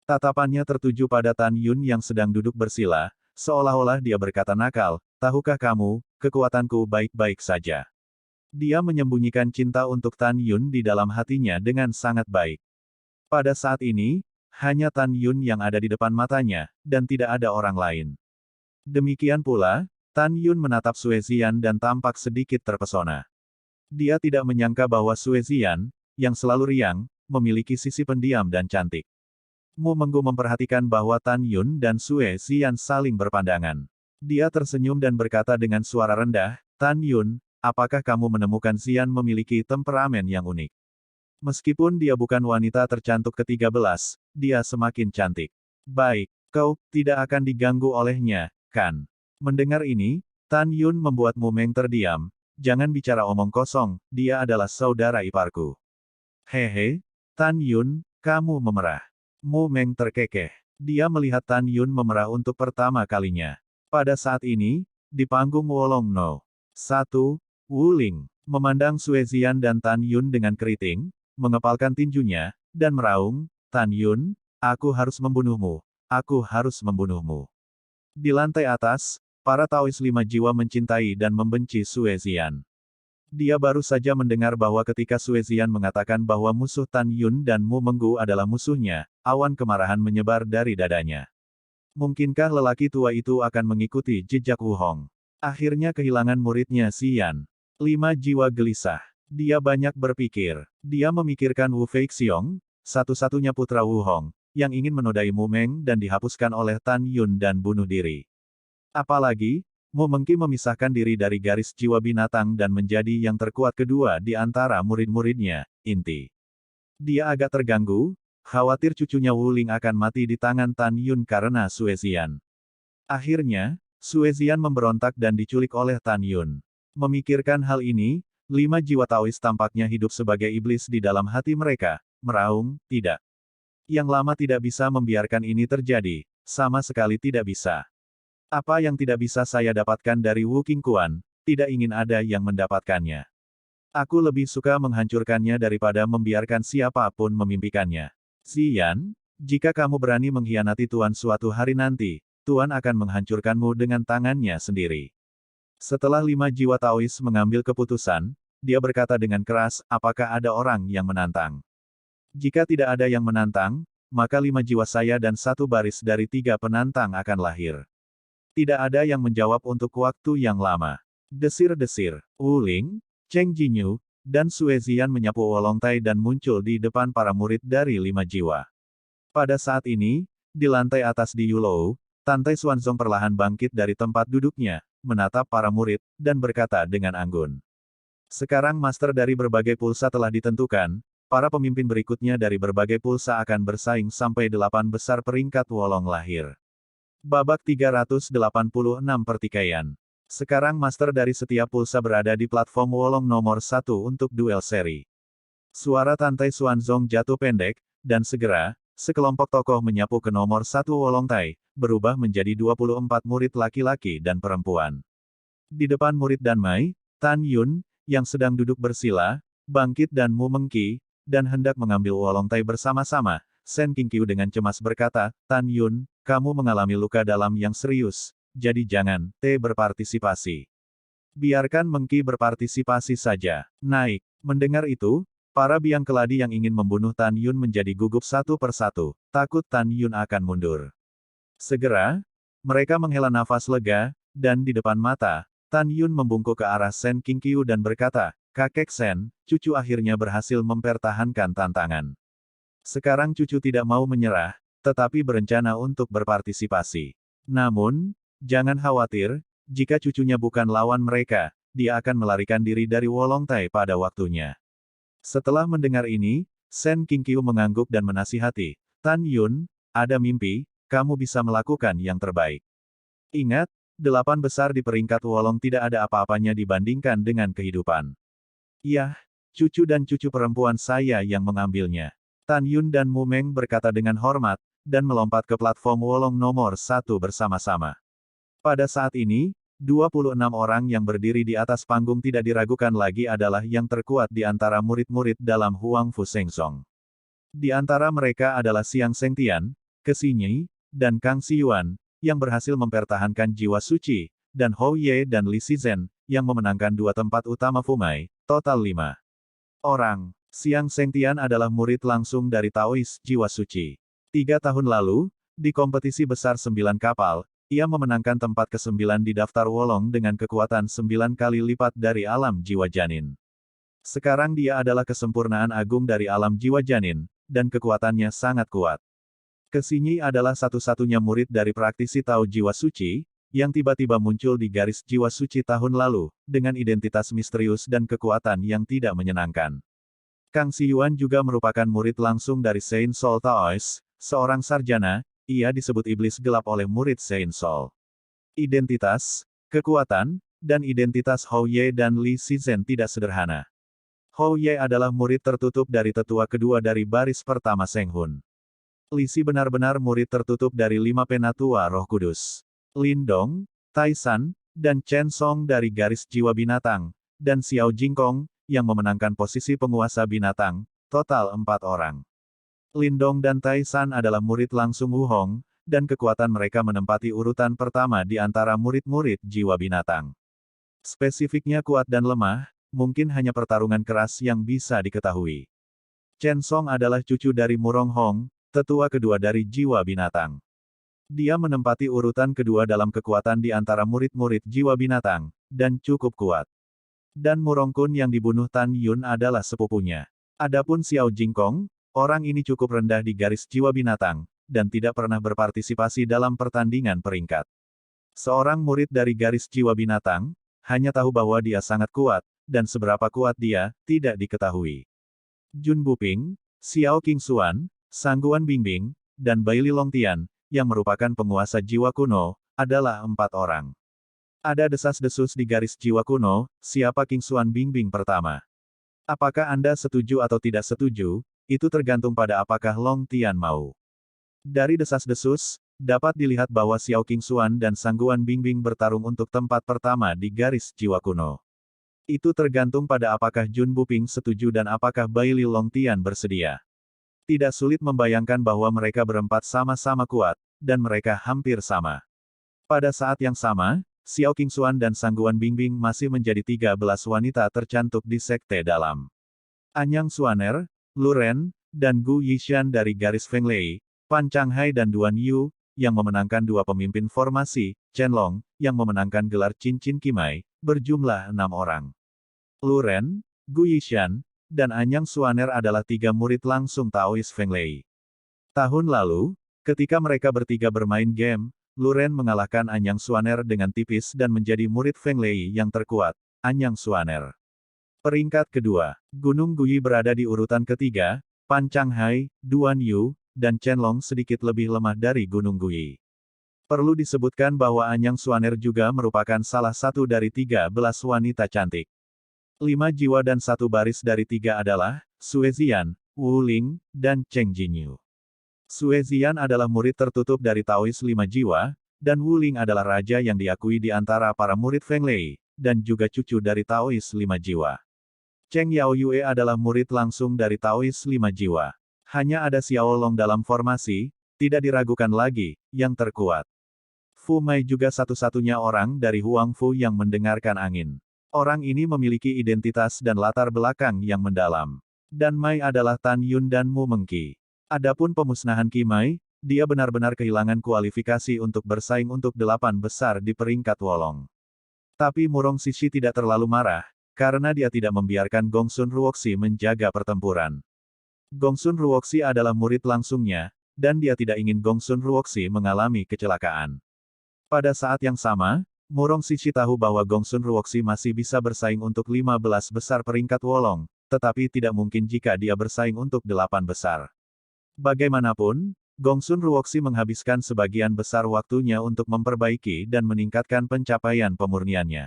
Tatapannya tertuju pada Tan Yun yang sedang duduk bersila, seolah-olah dia berkata nakal, tahukah kamu, kekuatanku baik-baik saja. Dia menyembunyikan cinta untuk Tan Yun di dalam hatinya dengan sangat baik. Pada saat ini, hanya Tan Yun yang ada di depan matanya, dan tidak ada orang lain. Demikian pula, Tan Yun menatap Sue Zian dan tampak sedikit terpesona. Dia tidak menyangka bahwa Sue Zian, yang selalu riang, memiliki sisi pendiam dan cantik. Mu Menggu memperhatikan bahwa Tan Yun dan Sue Zian saling berpandangan. Dia tersenyum dan berkata dengan suara rendah, Tan Yun, apakah kamu menemukan Zian memiliki temperamen yang unik? Meskipun dia bukan wanita tercantik ke-13, dia semakin cantik. Baik, kau tidak akan diganggu olehnya, kan? Mendengar ini, Tan Yun membuat Mu Meng terdiam. Jangan bicara omong kosong, dia adalah saudara iparku. Hehe, Tan Yun, kamu memerah. Mu Meng terkekeh. Dia melihat Tan Yun memerah untuk pertama kalinya. Pada saat ini, di panggung Wolong No. 1, Wu Ling memandang Sue Zian dan Tan Yun dengan keriting, mengepalkan tinjunya, dan meraung, Tan Yun, aku harus membunuhmu. Aku harus membunuhmu. Di lantai atas, para Taois 5 jiwa mencintai dan membenci Sue Zian. Dia baru saja mendengar bahwa ketika Sue Zian mengatakan bahwa musuh Tan Yun dan Mu Menggu adalah musuhnya, awan kemarahan menyebar dari dadanya. Mungkinkah lelaki tua itu akan mengikuti jejak Wu Hong? Akhirnya kehilangan muridnya Xian. 5 jiwa gelisah. Dia banyak berpikir. Dia memikirkan Wu Feixiong, satu-satunya putra Wu Hong, yang ingin menodai Mu Meng dan dihapuskan oleh Tan Yun dan bunuh diri. Apalagi, Mu Mengqi memisahkan diri dari garis jiwa binatang dan menjadi yang terkuat kedua di antara murid-muridnya, inti. Dia agak terganggu, khawatir cucunya Wu Ling akan mati di tangan Tan Yun karena Sue Zian. Akhirnya, Sue Zian memberontak dan diculik oleh Tan Yun. Memikirkan hal ini, 5 jiwa Taois tampaknya hidup sebagai iblis di dalam hati mereka, meraung, tidak. Yang lama tidak bisa membiarkan ini terjadi, sama sekali tidak bisa. Apa yang tidak bisa saya dapatkan dari Wu Qingquan, tidak ingin ada yang mendapatkannya. Aku lebih suka menghancurkannya daripada membiarkan siapapun memimpikannya. Ziyan, jika kamu berani mengkhianati Tuan suatu hari nanti, Tuan akan menghancurkanmu dengan tangannya sendiri. Setelah 5 jiwa Taois mengambil keputusan, dia berkata dengan keras, apakah ada orang yang menantang? Jika tidak ada yang menantang, maka 5 jiwa saya dan 1 baris dari 3 penantang akan lahir. Tidak ada yang menjawab untuk waktu yang lama. Desir-desir, Wu Ling, Cheng Jinyu, dan Sue Zian menyapu Wolongtai dan muncul di depan para murid dari 5 jiwa. Pada saat ini, di lantai atas di Yulou, Tantai Xuanzong perlahan bangkit dari tempat duduknya, menatap para murid, dan berkata dengan anggun. Sekarang master dari berbagai pulsa telah ditentukan, para pemimpin berikutnya dari berbagai pulsa akan bersaing sampai 8 besar peringkat Wolong lahir. Babak 386 pertikaian. Sekarang master dari setiap pulsa berada di platform Wolong nomor 1 untuk duel seri. Suara Tantai Xuanzong jatuh pendek, dan segera, sekelompok tokoh menyapu ke nomor 1 Wolongtai, berubah menjadi 24 murid laki-laki dan perempuan. Di depan murid Dan Mai, Tan Yun, yang sedang duduk bersila, bangkit dan Mu Mengqi, dan hendak mengambil Wolongtai bersama-sama, Sen Qingqiu dengan cemas berkata, Tan Yun, kamu mengalami luka dalam yang serius, jadi jangan, berpartisipasi. Biarkan Mengqi berpartisipasi saja. Naik. Mendengar itu, para biang keladi yang ingin membunuh Tan Yun menjadi gugup satu persatu, takut Tan Yun akan mundur. Segera, mereka menghela nafas lega, dan di depan mata, Tan Yun membungkuk ke arah Sen Qingqiu dan berkata, Kakek Sen, cucu akhirnya berhasil mempertahankan tantangan. Sekarang cucu tidak mau menyerah, tetapi berencana untuk berpartisipasi. Namun, jangan khawatir, jika cucunya bukan lawan mereka, dia akan melarikan diri dari Wolongtai pada waktunya. Setelah mendengar ini, Sen Qingqiu mengangguk dan menasihati, Tan Yun, ada mimpi, kamu bisa melakukan yang terbaik. Ingat, 8 besar di peringkat Wolong tidak ada apa-apanya dibandingkan dengan kehidupan. Yah, cucu dan cucu perempuan saya yang mengambilnya. Tan Yun dan Mu Meng berkata dengan hormat, dan melompat ke platform Wolong nomor 1 bersama-sama. Pada saat ini, 26 orang yang berdiri di atas panggung tidak diragukan lagi adalah yang terkuat di antara murid-murid dalam Huang Fu Shengsong. Di antara mereka adalah Xiang Shengtian, Kesinyi, dan Kang Xiyuan, yang berhasil mempertahankan jiwa suci, dan Hou Ye dan Li Shizhen, yang memenangkan 2 tempat utama Fumai, total 5 orang. Xiang Shengtian adalah murid langsung dari Taois, jiwa suci. 3 tahun lalu, di kompetisi besar 9 kapal, ia memenangkan tempat ke-9 di daftar Wolong dengan kekuatan 9 kali lipat dari alam jiwa janin. Sekarang dia adalah kesempurnaan agung dari alam jiwa janin, dan kekuatannya sangat kuat. Kesinyi adalah satu-satunya murid dari praktisi Tao Jiwa Suci, yang tiba-tiba muncul di garis jiwa suci tahun lalu, dengan identitas misterius dan kekuatan yang tidak menyenangkan. Kang Xiyuan juga merupakan murid langsung dari Saint Soul Taois, seorang sarjana, ia disebut iblis gelap oleh murid Saint Soul. Identitas, kekuatan, dan identitas Hou Ye dan Li Shizhen tidak sederhana. Hou Ye adalah murid tertutup dari tetua kedua dari baris pertama Seng Hun. Li Si benar-benar murid tertutup dari 5 penatua Roh Kudus. Lin Dong, Tai San, dan Chen Song dari garis jiwa binatang, dan Xiao Jingkong, yang memenangkan posisi penguasa binatang, total 4 orang. Lin Dong dan Tai San adalah murid langsung Wu Hong, dan kekuatan mereka menempati urutan pertama di antara murid-murid jiwa binatang. Spesifiknya kuat dan lemah, mungkin hanya pertarungan keras yang bisa diketahui. Chen Song adalah cucu dari Murong Hong, tetua kedua dari jiwa binatang. Dia menempati urutan kedua dalam kekuatan di antara murid-murid jiwa binatang, dan cukup kuat. Dan Murong Kun yang dibunuh Tan Yun adalah sepupunya. Adapun Xiao Jingkong, orang ini cukup rendah di garis jiwa binatang, dan tidak pernah berpartisipasi dalam pertandingan peringkat. Seorang murid dari garis jiwa binatang, hanya tahu bahwa dia sangat kuat, dan seberapa kuat dia, tidak diketahui. Jun Buping, Xiao Qingxuan, Sangguan Bingbing, dan Baili Longtian, yang merupakan penguasa jiwa kuno, adalah 4 orang. Ada desas-desus di garis jiwa kuno, siapa Qingxuan Bingbing pertama. Apakah Anda setuju atau tidak setuju, itu tergantung pada apakah Long Tian mau. Dari desas-desus, dapat dilihat bahwa Xiao Qingxuan dan Sangguan Bingbing bertarung untuk tempat pertama di garis jiwa kuno. Itu tergantung pada apakah Jun Buping setuju dan apakah Baili Longtian bersedia. Tidak sulit membayangkan bahwa mereka berempat sama-sama kuat, dan mereka hampir sama. Pada saat yang sama, Xiao Qingxuan dan Sangguan Bingbing masih menjadi 13 wanita tercantuk di Sekte Dalam. Anyang Xuaner, Lu Ren, dan Gu Yishan dari garis Feng Lei, Pan Changhai dan Duan Yu, yang memenangkan 2 pemimpin formasi, Chen Long, yang memenangkan gelar Cincin Kimai, berjumlah 6 orang. Lu Ren, Gu Yishan, dan Anyang Xuaner adalah 3 murid langsung Taois Feng Lei. Tahun lalu, ketika mereka bertiga bermain game, Lu Ren mengalahkan Anyang Xuaner dengan tipis dan menjadi murid Feng Lei yang terkuat, Anyang Xuaner. Peringkat kedua, Gunung Guyi berada di urutan ketiga, Pan Changhai, Duan Yu, dan Chen Long sedikit lebih lemah dari Gunung Guyi. Perlu disebutkan bahwa Anyang Xuaner juga merupakan salah satu dari 13 wanita cantik. 5 jiwa dan 1 baris dari 3 adalah, Sue Ziyan, Wu Ling, dan Cheng Jinyu. Sue Ziyan adalah murid tertutup dari Taois 5 jiwa, dan Wu Ling adalah raja yang diakui di antara para murid Feng Lei, dan juga cucu dari Taois 5 jiwa. Cheng Yao Yue adalah murid langsung dari Taois 5 jiwa. Hanya ada Xiao Long dalam formasi, tidak diragukan lagi, yang terkuat. Fu Mai juga satu-satunya orang dari Huang Fu yang mendengarkan angin. Orang ini memiliki identitas dan latar belakang yang mendalam. Dan Mai adalah Tan Yun dan Mu Mengqi. Adapun pemusnahan Qimai, dia benar-benar kehilangan kualifikasi untuk bersaing untuk 8 besar di peringkat Wolong. Tapi Murong Sishi tidak terlalu marah, karena dia tidak membiarkan Gongsun Ruoxi menjaga pertempuran. Gongsun Ruoxi adalah murid langsungnya, dan dia tidak ingin Gongsun Ruoxi mengalami kecelakaan. Pada saat yang sama, Murong Sishi tahu bahwa Gongsun Ruoxi masih bisa bersaing untuk 15 besar peringkat Wolong, tetapi tidak mungkin jika dia bersaing untuk 8 besar. Bagaimanapun, Gongsun Ruoxi menghabiskan sebagian besar waktunya untuk memperbaiki dan meningkatkan pencapaian pemurniannya.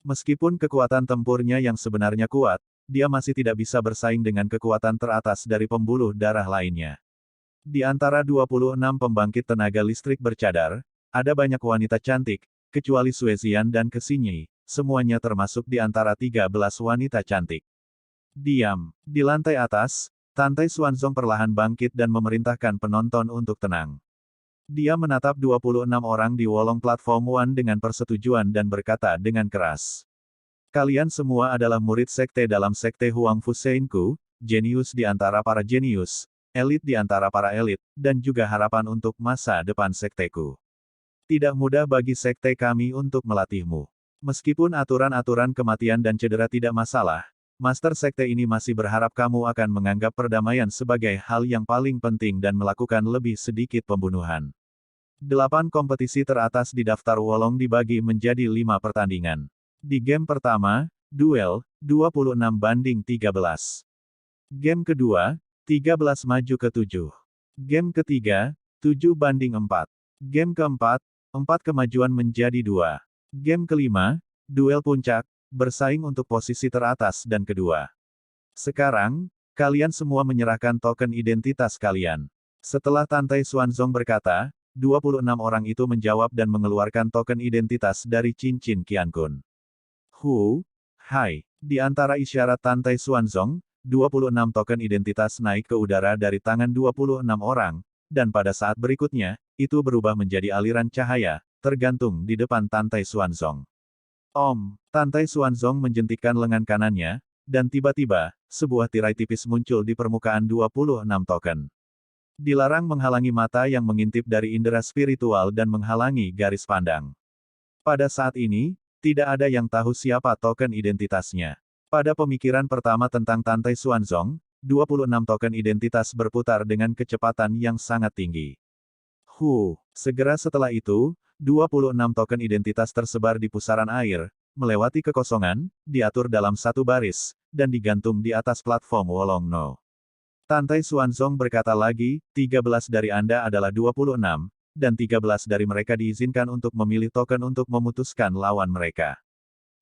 Meskipun kekuatan tempurnya yang sebenarnya kuat, dia masih tidak bisa bersaing dengan kekuatan teratas dari pembuluh darah lainnya. Di antara 26 pembangkit tenaga listrik bercadar, ada banyak wanita cantik, kecuali Sue Ziyan dan Xinyi, semuanya termasuk di antara 13 wanita cantik. Diam. Di lantai atas, Tantai Xuanzong perlahan bangkit dan memerintahkan penonton untuk tenang. Dia menatap 26 orang di Wolong Platform One dengan persetujuan dan berkata dengan keras. Kalian semua adalah murid sekte dalam sekte Huang Fu Shenku, jenius di antara para jenius, elit di antara para elit, dan juga harapan untuk masa depan sekteku. Tidak mudah bagi sekte kami untuk melatihmu. Meskipun aturan-aturan kematian dan cedera tidak masalah, Master Sekte ini masih berharap kamu akan menganggap perdamaian sebagai hal yang paling penting dan melakukan lebih sedikit pembunuhan. 8 kompetisi teratas di daftar Wolong dibagi menjadi 5 pertandingan. Di game pertama, duel, 26 banding 13. Game kedua, 13 maju ke 7. Game ketiga, 7 banding 4. Game keempat, 4 kemajuan menjadi 2. Game kelima, duel puncak, bersaing untuk posisi teratas dan kedua. Sekarang, kalian semua menyerahkan token identitas kalian. Setelah Tantai Xuanzong berkata, 26 orang itu menjawab dan mengeluarkan token identitas dari cincin Qiankun. Hai. Di antara isyarat Tantai Xuanzong, 26 token identitas naik ke udara dari tangan 26 orang, dan pada saat berikutnya, itu berubah menjadi aliran cahaya, tergantung di depan Tantai Xuanzong. Tantai Xuanzong menjentikkan lengan kanannya, dan tiba-tiba, sebuah tirai tipis muncul di permukaan 26 token. Dilarang menghalangi mata yang mengintip dari indera spiritual dan menghalangi garis pandang. Pada saat ini, Tidak ada yang tahu siapa token identitasnya. Pada pemikiran pertama tentang Tantai Xuanzong, 26 token identitas berputar dengan kecepatan yang sangat tinggi. Segera setelah itu, 26 token identitas tersebar di pusaran air, melewati kekosongan, diatur dalam satu baris, dan digantung di atas platform Wolong No. Tantai Xuanzong berkata lagi, 13 dari Anda adalah 26, dan 13 dari mereka diizinkan untuk memilih token untuk memutuskan lawan mereka.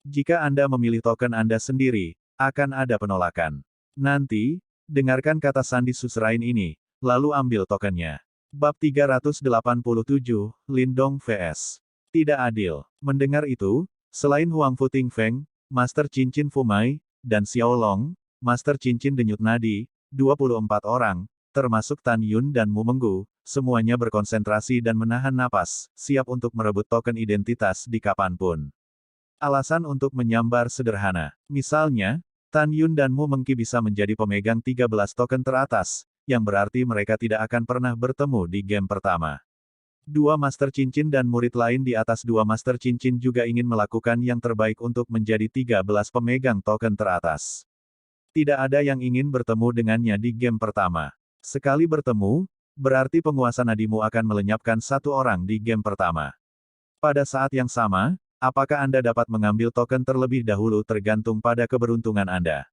Jika Anda memilih token Anda sendiri, akan ada penolakan. Nanti, dengarkan kata sandi Susrain ini, lalu ambil tokennya. Bab 387, Lindong vs. Tidak adil. Mendengar itu, selain Huang Futing Feng, Master Cincin Fumai, dan Xiao Long, Master Cincin Denyut Nadi, 24 orang, termasuk Tan Yun dan Mu Menggu, semuanya berkonsentrasi dan menahan napas, siap untuk merebut token identitas di kapanpun. Alasan untuk menyambar sederhana. Misalnya, Tan Yun dan Mu Mengki bisa menjadi pemegang 13 token teratas, yang berarti mereka tidak akan pernah bertemu di game pertama. Dua Master Cincin dan murid lain di atas dua Master Cincin juga ingin melakukan yang terbaik untuk menjadi 13 pemegang token teratas. Tidak ada yang ingin bertemu dengannya di game pertama. Sekali bertemu, berarti penguasa nadimu akan melenyapkan satu orang di game pertama. Pada saat yang sama, apakah Anda dapat mengambil token terlebih dahulu tergantung pada keberuntungan Anda.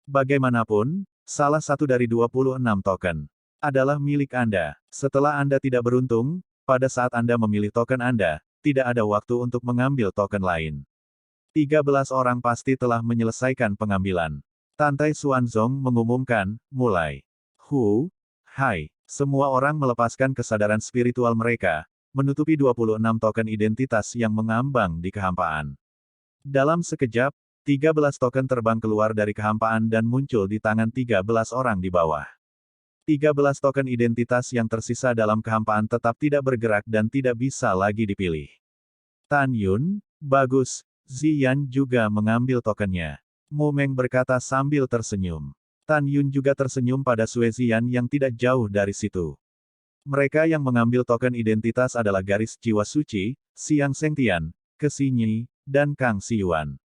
Bagaimanapun, salah satu dari 26 token adalah milik Anda. Setelah Anda tidak beruntung, pada saat Anda memilih token Anda, tidak ada waktu untuk mengambil token lain. 13 orang pasti telah menyelesaikan pengambilan. Tantai Xuanzong mengumumkan, mulai. Hai, semua orang melepaskan kesadaran spiritual mereka, menutupi 26 token identitas yang mengambang di kehampaan. Dalam sekejap, 13 token terbang keluar dari kehampaan dan muncul di tangan 13 orang di bawah. 13 token identitas yang tersisa dalam kehampaan tetap tidak bergerak dan tidak bisa lagi dipilih. Tan Yun, bagus, Ziyan juga mengambil tokennya. Mu Meng berkata sambil tersenyum. Tan Yun juga tersenyum pada Sue Ziyan yang tidak jauh dari situ. Mereka yang mengambil token identitas adalah Garis Jiwa Suci, Xiang Sengtian, Kesi Nyi, dan Kang Xiyuan.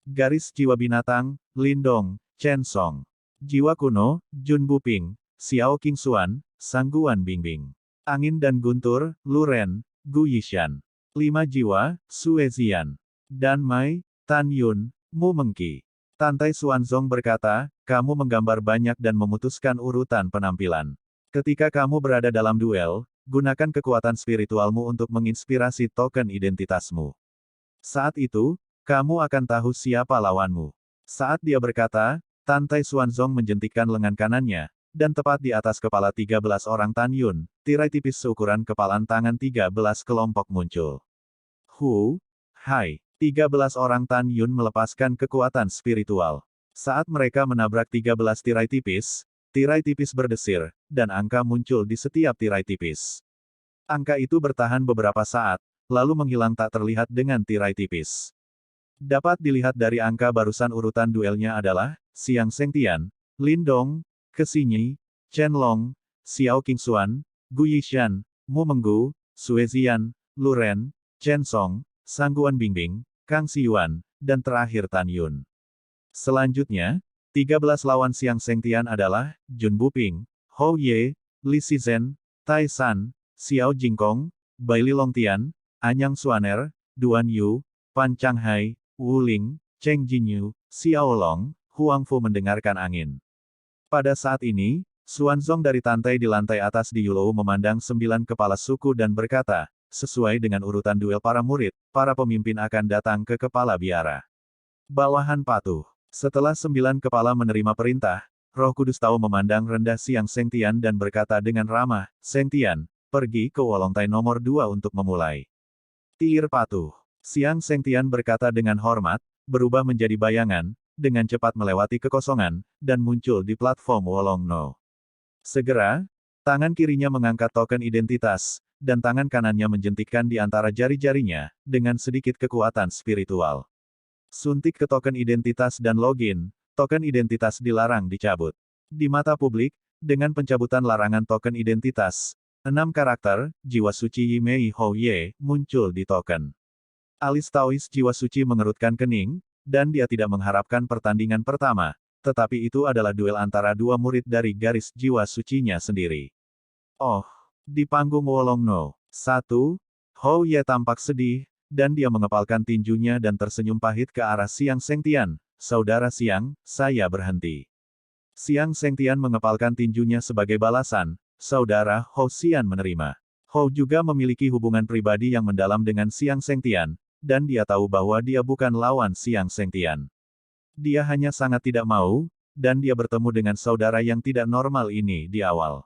Garis Jiwa Binatang, Lindong, Chen Song. Jiwa Kuno, Jun Buping, Xiao Qingxuan, Sangguan Bingbing. Angin dan Guntur, Luren, Gu Yishan. 5 Jiwa, Sue Ziyan. Dan Mai, Tan Yun, Mu Mengki. Tantai Xuanzong berkata, kamu menggambar banyak dan memutuskan urutan penampilan. Ketika kamu berada dalam duel, gunakan kekuatan spiritualmu untuk menginspirasi token identitasmu. Saat itu, kamu akan tahu siapa lawanmu. Saat dia berkata, Tantai Xuanzong menjentikkan lengan kanannya, dan tepat di atas kepala 13 orang Tan Yun, tirai tipis seukuran kepalan tangan 13 kelompok muncul. Hai. 13 orang Tan Yun melepaskan kekuatan spiritual. Saat mereka menabrak 13 tirai tipis berdesir, dan angka muncul di setiap tirai tipis. Angka itu bertahan beberapa saat, lalu menghilang tak terlihat dengan tirai tipis. Dapat dilihat dari angka barusan urutan duelnya adalah, Xiang Sengtian, Lindong, Kesi Nyi, Chen Long, Xiao Qingxuan, Gu Yishan, Mu Menggu, Sue Ziyan, Luren, Chen Song, Sangguan Bingbing, Kang Xiyuan, dan terakhir Tan Yun. Selanjutnya, 13 lawan Xiang Sengtian adalah, Jun Buping, Hou Ye, Li Shizhen, Tai San, Xiao Jingkong, Baili Longtian, Anyang Xuaner, Duan Yu, Pan Changhai, Wu Ling, Cheng Jinyu, Xiao Long, Huang Fu mendengarkan angin. Pada saat ini, Xuanzong dari Tantai di lantai atas di Yulou memandang 9 kepala suku dan berkata, sesuai dengan urutan duel para murid, para pemimpin akan datang ke kepala biara. Bawahan patuh. Setelah 9 kepala menerima perintah, Roh Kudus Tao memandang rendah Xiang Sengtian dan berkata dengan ramah, Sengtian, pergi ke Wolongtai nomor 2 untuk memulai. Tiir patuh. Xiang Sengtian berkata dengan hormat, berubah menjadi bayangan, dengan cepat melewati kekosongan, dan muncul di platform Wolong No. Segera, tangan kirinya mengangkat token identitas, dan tangan kanannya menjentikkan di antara jari-jarinya, dengan sedikit kekuatan spiritual. Suntik ke token identitas dan login, token identitas dilarang dicabut. Di mata publik, dengan pencabutan larangan token identitas, 6 karakter, Jiwa Suci Yimei Hou Ye, muncul di token. Alis Taois jiwa suci mengerutkan kening, dan dia tidak mengharapkan pertandingan pertama, tetapi itu adalah duel antara dua murid dari garis jiwa sucinya sendiri. Oh, di panggung Wolong No. 1, Hou Ye tampak sedih, dan dia mengepalkan tinjunya dan tersenyum pahit ke arah Siang Sengtian. Saudara Siang, saya berhenti. Siang Sengtian mengepalkan tinjunya sebagai balasan, saudara Hou Xian menerima. Hou juga memiliki hubungan pribadi yang mendalam dengan Siang Sengtian, dan dia tahu bahwa dia bukan lawan Siang Sengtian. Dia hanya sangat tidak mau, dan dia bertemu dengan saudara yang tidak normal ini di awal.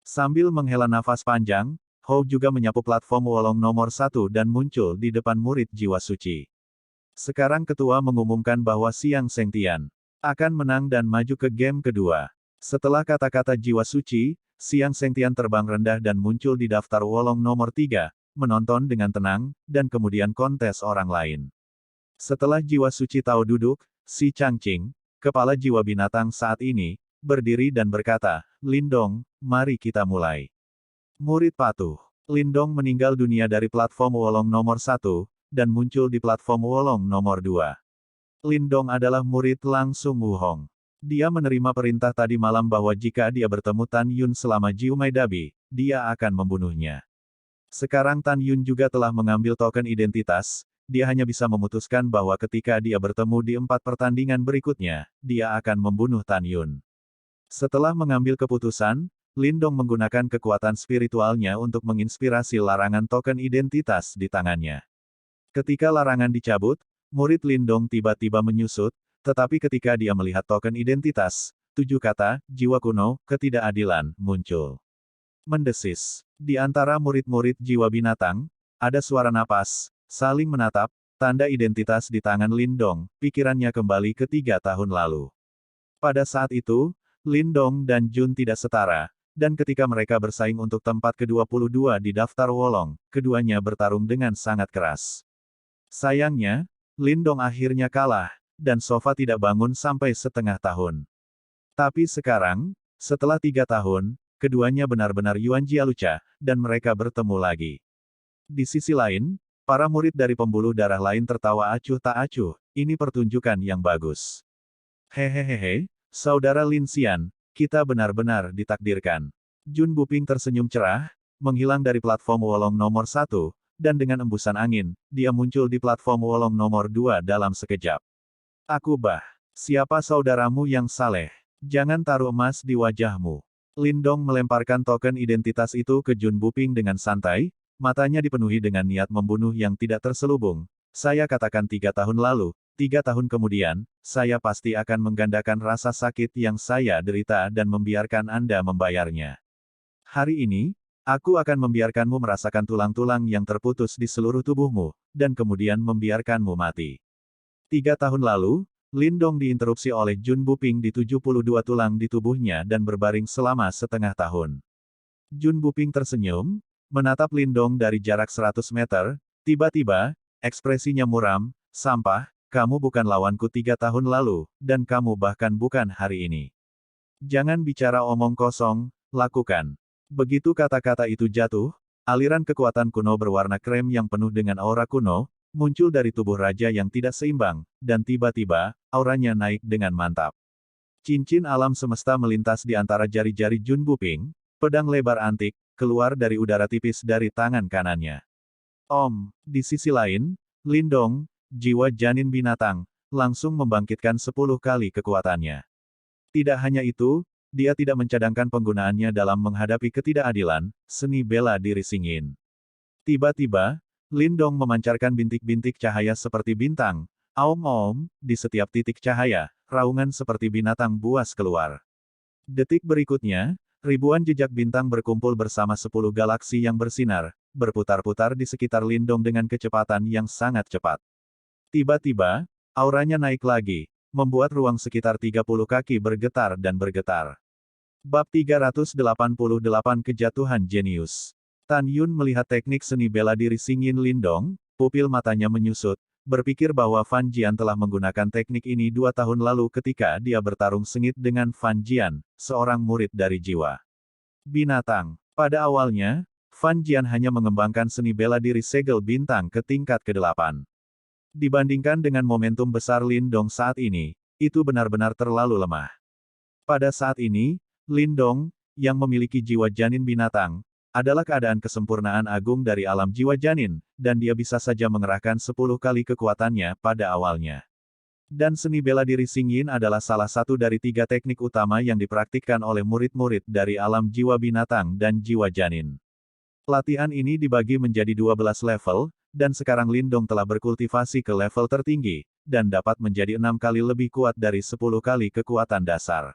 Sambil menghela nafas panjang, Hou juga menyapu platform Wolong nomor 1 dan muncul di depan murid jiwa suci. Sekarang ketua mengumumkan bahwa Siang Sengtian akan menang dan maju ke game kedua. Setelah kata-kata jiwa suci, Siang Sengtian terbang rendah dan muncul di daftar Wolong nomor 3, menonton dengan tenang, dan kemudian kontes orang lain. Setelah jiwa suci tahu duduk, si Changqing, kepala jiwa binatang saat ini, berdiri dan berkata, Lindong, mari kita mulai. Murid patuh. Lindong meninggal dunia dari platform Wolong nomor 1, dan muncul di platform Wolong nomor 2. Lindong adalah murid langsung Wu Hong. Dia menerima perintah tadi malam bahwa jika dia bertemu Tan Yun selama Jiumai Dabi, dia akan membunuhnya. Sekarang Tan Yun juga telah mengambil token identitas, dia hanya bisa memutuskan bahwa ketika dia bertemu di 4 pertandingan berikutnya, dia akan membunuh Tan Yun. Setelah mengambil keputusan, Lindong menggunakan kekuatan spiritualnya untuk menginspirasi larangan token identitas di tangannya. Ketika larangan dicabut, murid Lindong tiba-tiba menyusut, tetapi ketika dia melihat token identitas, 7 kata, jiwa kuno, ketidakadilan, muncul. Mendesis. Di antara murid-murid jiwa binatang, ada suara napas, saling menatap, tanda identitas di tangan Lindong, pikirannya kembali ke 3 tahun lalu. Pada saat itu, Lindong dan Jun tidak setara, dan ketika mereka bersaing untuk tempat ke-22 di daftar Wolong, keduanya bertarung dengan sangat keras. Sayangnya, Lindong akhirnya kalah, dan Sofa tidak bangun sampai setengah tahun. Tapi sekarang, setelah 3 tahun, keduanya benar-benar Yuan Jialucha, dan mereka bertemu lagi. Di sisi lain, para murid dari pembuluh darah lain tertawa acuh tak acuh, ini pertunjukan yang bagus. Hehehehe, saudara Lin Xian, kita benar-benar ditakdirkan. Jun Buping tersenyum cerah, menghilang dari platform Wolong nomor 1, dan dengan embusan angin, dia muncul di platform Wolong nomor 2 dalam sekejap. Aku bah. Siapa saudaramu yang saleh? Jangan taruh emas di wajahmu. Lindong melemparkan token identitas itu ke Jun Buping dengan santai, matanya dipenuhi dengan niat membunuh yang tidak terselubung. Saya katakan 3 tahun lalu, 3 tahun kemudian, saya pasti akan menggandakan rasa sakit yang saya derita dan membiarkan Anda membayarnya. Hari ini, aku akan membiarkanmu merasakan tulang-tulang yang terputus di seluruh tubuhmu, dan kemudian membiarkanmu mati. 3 tahun lalu, Lindong diinterupsi oleh Jun Buping di 72 tulang di tubuhnya dan berbaring selama setengah tahun. Jun Buping tersenyum, menatap Lindong dari jarak 100 meter, tiba-tiba, ekspresinya muram, sampah, kamu bukan lawanku 3 tahun lalu, dan kamu bahkan bukan hari ini. Jangan bicara omong kosong, lakukan. Begitu kata-kata itu jatuh, aliran kekuatan kuno berwarna krem yang penuh dengan aura kuno, muncul dari tubuh raja yang tidak seimbang, dan tiba-tiba, auranya naik dengan mantap. Cincin alam semesta melintas di antara jari-jari Jun Buping, pedang lebar antik, keluar dari udara tipis dari tangan kanannya. Di sisi lain, Lindong, jiwa janin binatang, langsung membangkitkan 10 kali kekuatannya. Tidak hanya itu, dia tidak mencadangkan penggunaannya dalam menghadapi ketidakadilan, seni bela diri Singin. Tiba-tiba, Lindong memancarkan bintik-bintik cahaya seperti bintang, di setiap titik cahaya, raungan seperti binatang buas keluar. Detik berikutnya, ribuan jejak bintang berkumpul bersama 10 galaksi yang bersinar, berputar-putar di sekitar Lindong dengan kecepatan yang sangat cepat. Tiba-tiba, auranya naik lagi, membuat ruang sekitar 30 kaki bergetar dan bergetar. Bab 388 Kejatuhan Jenius. Tan Yun melihat teknik seni bela diri Singin Lindong, pupil matanya menyusut, berpikir bahwa Fan Jian telah menggunakan teknik ini 2 tahun lalu ketika dia bertarung sengit dengan Fan Jian, seorang murid dari jiwa binatang. Pada awalnya, Fan Jian hanya mengembangkan seni bela diri segel bintang ke tingkat ke-8. Dibandingkan dengan momentum besar Lin Dong saat ini, itu benar-benar terlalu lemah. Pada saat ini, Lin Dong, yang memiliki jiwa janin binatang, adalah keadaan kesempurnaan agung dari alam jiwa janin, dan dia bisa saja mengerahkan 10 kali kekuatannya pada awalnya. Dan seni bela diri Xing Yin adalah salah satu dari 3 teknik utama yang dipraktikkan oleh murid-murid dari alam jiwa binatang dan jiwa janin. Latihan ini dibagi menjadi 12 level, dan sekarang Lin Dong telah berkultivasi ke level tertinggi, dan dapat menjadi 6 kali lebih kuat dari 10 kali kekuatan dasar.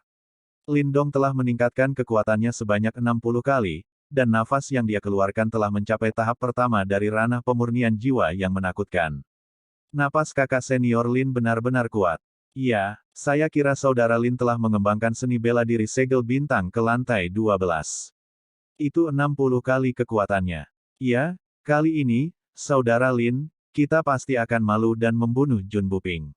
Lin Dong telah meningkatkan kekuatannya sebanyak 60 kali, dan nafas yang dia keluarkan telah mencapai tahap pertama dari ranah pemurnian jiwa yang menakutkan. Napas kakak senior Lin benar-benar kuat. Iya, saya kira saudara Lin telah mengembangkan seni bela diri segel bintang ke lantai 12. Itu 60 kali kekuatannya. Iya, kali ini, saudara Lin, kita pasti akan malu dan membunuh Jun Buping.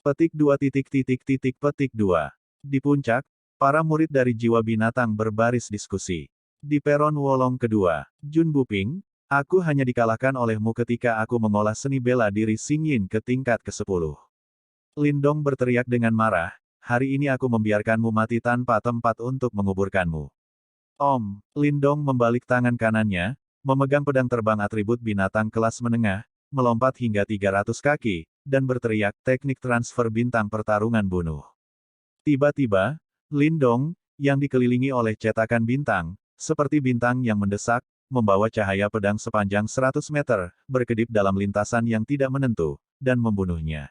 Petik 2 petik 2. Di puncak, para murid dari jiwa binatang berbaris diskusi. Di peron Wolong kedua, Jun Buping, aku hanya dikalahkan olehmu ketika aku mengolah seni bela diri Xing Yin ke tingkat ke-10. Lin Dong berteriak dengan marah, hari ini aku membiarkanmu mati tanpa tempat untuk menguburkanmu. Lin Dong membalik tangan kanannya, memegang pedang terbang atribut binatang kelas menengah, melompat hingga 300 kaki, dan berteriak teknik transfer bintang pertarungan bunuh. Tiba-tiba, Lin Dong, yang dikelilingi oleh cetakan bintang, seperti bintang yang mendesak, membawa cahaya pedang sepanjang 100 meter, berkedip dalam lintasan yang tidak menentu, dan membunuhnya.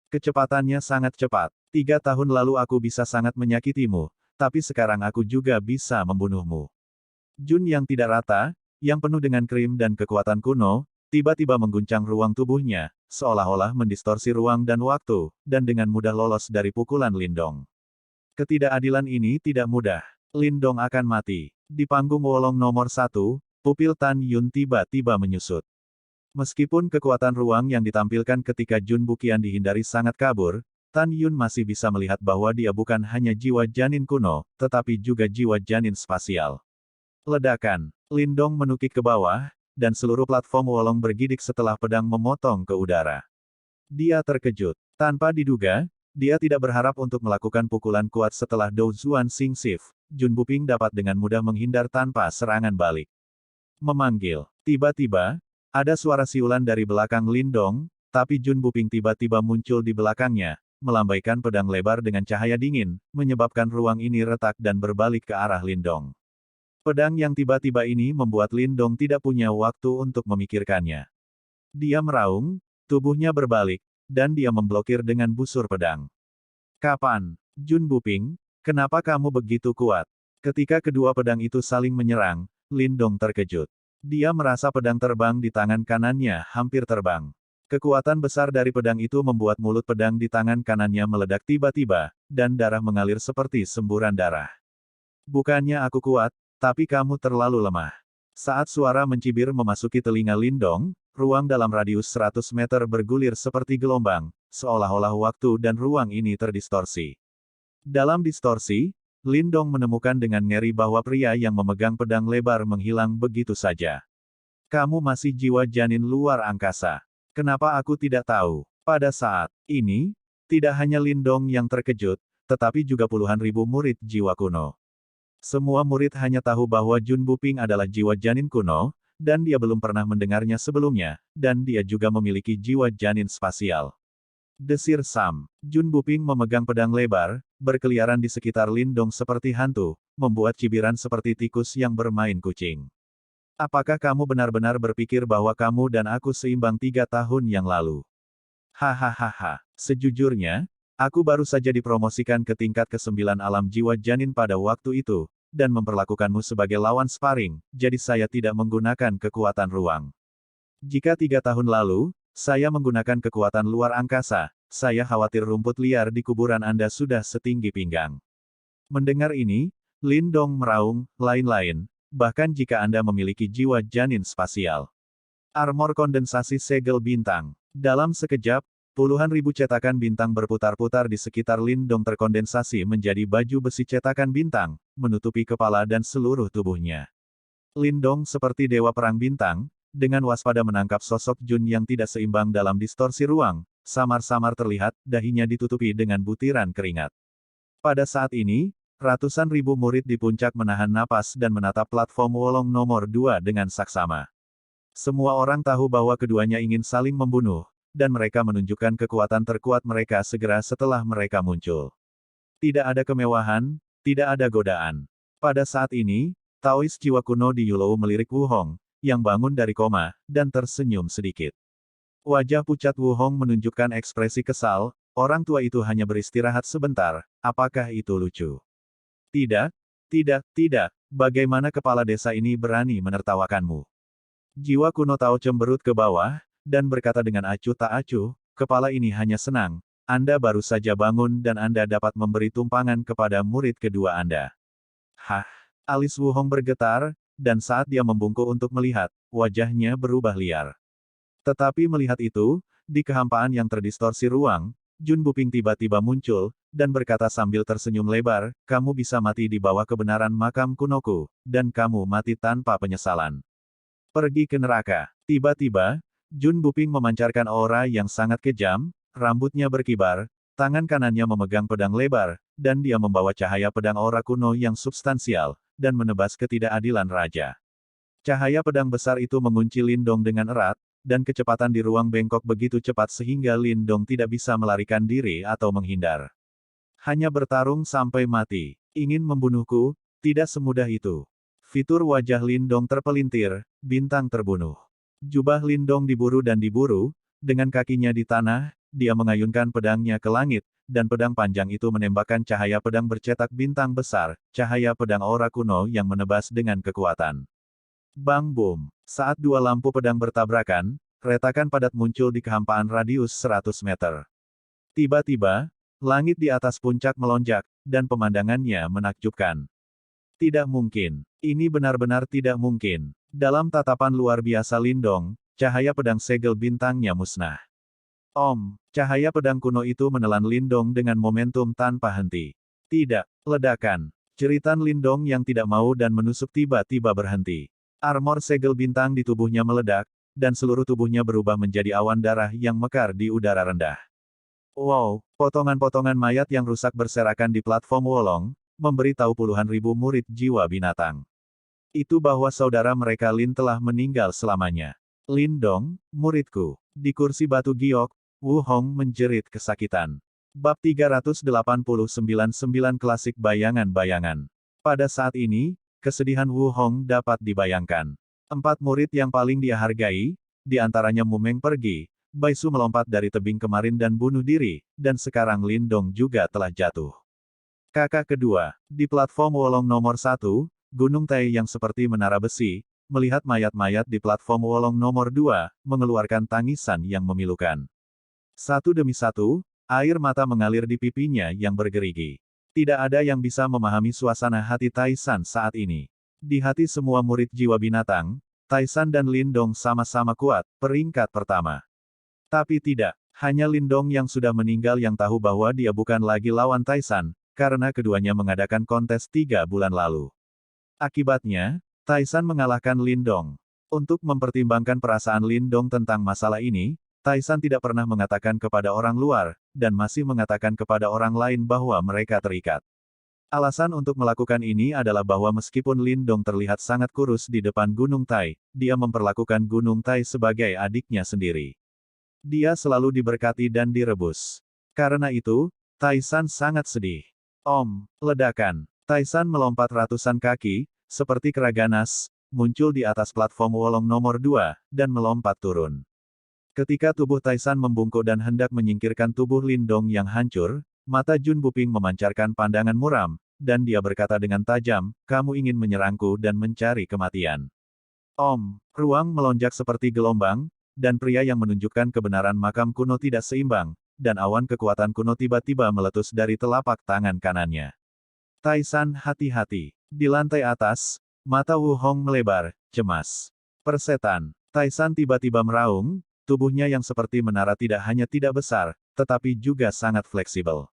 Kecepatannya sangat cepat. 3 tahun lalu aku bisa sangat menyakitimu, tapi sekarang aku juga bisa membunuhmu. Jun yang tidak rata, yang penuh dengan krim dan kekuatan kuno, tiba-tiba mengguncang ruang tubuhnya, seolah-olah mendistorsi ruang dan waktu, dan dengan mudah lolos dari pukulan Lin Dong. Ketidakadilan ini tidak mudah. Lin Dong akan mati. Di panggung Wolong nomor 1, pupil Tan Yun tiba-tiba menyusut. Meskipun kekuatan ruang yang ditampilkan ketika Jun Buqian dihindari sangat kabur, Tan Yun masih bisa melihat bahwa dia bukan hanya jiwa janin kuno, tetapi juga jiwa janin spasial. Ledakan. Lin Dong menukik ke bawah, dan seluruh platform Wolong bergidik setelah pedang memotong ke udara. Dia terkejut. Tanpa diduga, dia tidak berharap untuk melakukan pukulan kuat setelah Dou Zuan Xing Shift. Jun Buping dapat dengan mudah menghindar tanpa serangan balik. Memanggil. Tiba-tiba, ada suara siulan dari belakang Lin Dong, tapi Jun Buping tiba-tiba muncul di belakangnya, melambaikan pedang lebar dengan cahaya dingin, menyebabkan ruang ini retak dan berbalik ke arah Lin Dong. Pedang yang tiba-tiba ini membuat Lin Dong tidak punya waktu untuk memikirkannya. Dia meraung, tubuhnya berbalik, dan dia memblokir dengan busur pedang. Kapan? Jun Buping, kenapa kamu begitu kuat? Ketika kedua pedang itu saling menyerang, Lin Dong terkejut. Dia merasa pedang terbang di tangan kanannya hampir terbang. Kekuatan besar dari pedang itu membuat mulut pedang di tangan kanannya meledak tiba-tiba, dan darah mengalir seperti semburan darah. Bukannya aku kuat, tapi kamu terlalu lemah. Saat suara mencibir memasuki telinga Lin Dong, ruang dalam radius 100 meter bergulir seperti gelombang, seolah-olah waktu dan ruang ini terdistorsi. Dalam distorsi, Lin Dong menemukan dengan ngeri bahwa pria yang memegang pedang lebar menghilang begitu saja. Kamu masih jiwa janin luar angkasa. Kenapa aku tidak tahu? Pada saat ini, tidak hanya Lin Dong yang terkejut, tetapi juga puluhan ribu murid jiwa kuno. Semua murid hanya tahu bahwa Jun Buping adalah jiwa janin kuno, dan dia belum pernah mendengarnya sebelumnya, dan dia juga memiliki jiwa janin spasial. Desir Sam. Jun Buping memegang pedang lebar, berkeliaran di sekitar Lin Dong seperti hantu, membuat cibiran seperti tikus yang bermain kucing. Apakah kamu benar-benar berpikir bahwa kamu dan aku seimbang 3 tahun yang lalu? Hahaha. Sejujurnya, aku baru saja dipromosikan ke tingkat ke-9 alam jiwa janin pada waktu itu, dan memperlakukanmu sebagai lawan sparring, jadi saya tidak menggunakan kekuatan ruang. Jika 3 tahun lalu, saya menggunakan kekuatan luar angkasa, saya khawatir rumput liar di kuburan Anda sudah setinggi pinggang. Mendengar ini, Lin Dong meraung, lain-lain, bahkan jika Anda memiliki jiwa janin spasial. Armor kondensasi segel bintang. Dalam sekejap, puluhan ribu cetakan bintang berputar-putar di sekitar Lin Dong terkondensasi menjadi baju besi cetakan bintang, menutupi kepala dan seluruh tubuhnya. Lindong seperti dewa perang bintang, dengan waspada menangkap sosok Jun yang tidak seimbang dalam distorsi ruang, samar-samar terlihat, dahinya ditutupi dengan butiran keringat. Pada saat ini, ratusan ribu murid di puncak menahan napas dan menatap platform Wolong nomor 2 dengan saksama. Semua orang tahu bahwa keduanya ingin saling membunuh, dan mereka menunjukkan kekuatan terkuat mereka segera setelah mereka muncul. Tidak ada kemewahan, tidak ada godaan. Pada saat ini, Taois jiwa kuno di Yulou melirik Wu Hong, yang bangun dari koma, dan tersenyum sedikit. Wajah pucat Wu Hong menunjukkan ekspresi kesal, orang tua itu hanya beristirahat sebentar, apakah itu lucu? Tidak, tidak, tidak, bagaimana kepala desa ini berani menertawakanmu? Jiwa kuno Tao cemberut ke bawah, dan berkata dengan acuh tak acuh, kepala ini hanya senang, Anda baru saja bangun dan Anda dapat memberi tumpangan kepada murid kedua Anda. Hah? Alis Wu Hong bergetar, dan saat dia membungkuk untuk melihat, wajahnya berubah liar. Tetapi melihat itu, di kehampaan yang terdistorsi ruang, Jun Buping tiba-tiba muncul, dan berkata sambil tersenyum lebar, kamu bisa mati di bawah kebenaran makam kunoku, dan kamu mati tanpa penyesalan. Pergi ke neraka. Tiba-tiba, Jun Buping memancarkan aura yang sangat kejam, rambutnya berkibar, tangan kanannya memegang pedang lebar, dan dia membawa cahaya pedang aura kuno yang substansial, dan menebas ketidakadilan raja. Cahaya pedang besar itu mengunci Lindong dengan erat, dan kecepatan di ruang bengkok begitu cepat sehingga Lindong tidak bisa melarikan diri atau menghindar. Hanya bertarung sampai mati. Ingin membunuhku? Tidak semudah itu. Fitur wajah Lindong terpelintir, bintang terbunuh. Jubah Lindong diburu dan diburu, dengan kakinya di tanah, dia mengayunkan pedangnya ke langit, dan pedang panjang itu menembakkan cahaya pedang bercetak bintang besar, cahaya pedang aura kuno yang menebas dengan kekuatan. Bang boom. Saat dua lampu pedang bertabrakan, retakan padat muncul di kehampaan radius 100 meter. Tiba-tiba, langit di atas puncak melonjak, dan pemandangannya menakjubkan. Tidak mungkin. Ini benar-benar tidak mungkin. Dalam tatapan luar biasa Lindong, cahaya pedang segel bintangnya musnah. Cahaya pedang kuno itu menelan Lindong dengan momentum tanpa henti. Tidak, ledakan. Jeritan Lindong yang tidak mau dan menusuk tiba-tiba berhenti. Armor segel bintang di tubuhnya meledak, dan seluruh tubuhnya berubah menjadi awan darah yang mekar di udara rendah. Wow, potongan-potongan mayat yang rusak berserakan di platform Wolong, memberitahu puluhan ribu murid jiwa binatang. Itu bahwa saudara mereka Lin telah meninggal selamanya. Lindong, muridku. Di kursi batu giok, Wu Hong menjerit kesakitan. Bab 389 Klasik Bayangan-Bayangan. Pada saat ini, kesedihan Wu Hong dapat dibayangkan. 4 murid yang paling dia hargai, di antaranya Mumeng pergi, Baisu melompat dari tebing kemarin dan bunuh diri, dan sekarang Lindong juga telah jatuh. Kakak kedua, di platform Wolong nomor 1, Gunung Tai yang seperti menara besi, melihat mayat-mayat di platform Wolong nomor 2, mengeluarkan tangisan yang memilukan. Satu demi satu, air mata mengalir di pipinya yang bergerigi. Tidak ada yang bisa memahami suasana hati Taisan saat ini. Di hati semua murid jiwa binatang, Taisan dan Lindong sama-sama kuat, peringkat pertama. Tapi tidak, hanya Lindong yang sudah meninggal yang tahu bahwa dia bukan lagi lawan Taisan, karena keduanya mengadakan kontes 3 bulan lalu. Akibatnya, Taisan mengalahkan Lindong. Untuk mempertimbangkan perasaan Lindong tentang masalah ini, Taisan tidak pernah mengatakan kepada orang luar, dan masih mengatakan kepada orang lain bahwa mereka terikat. Alasan untuk melakukan ini adalah bahwa meskipun Lindong terlihat sangat kurus di depan Gunung Tai, dia memperlakukan Gunung Tai sebagai adiknya sendiri. Dia selalu diberkati dan direbus. Karena itu, Taisan sangat sedih. Ledakan. Taisan melompat ratusan kaki, seperti kera ganas, muncul di atas platform Wolong nomor 2, dan melompat turun. Ketika tubuh Taisan membungkuk dan hendak menyingkirkan tubuh Lindong yang hancur, mata Jun Buping memancarkan pandangan muram, dan dia berkata dengan tajam, kamu ingin menyerangku dan mencari kematian. Ruang melonjak seperti gelombang, dan pria yang menunjukkan kebenaran makam kuno tidak seimbang, dan awan kekuatan kuno tiba-tiba meletus dari telapak tangan kanannya. Taisan hati-hati. Di lantai atas, mata Wu Hong melebar, cemas. Persetan. Taisan tiba-tiba meraung, tubuhnya yang seperti menara tidak hanya tidak besar, tetapi juga sangat fleksibel.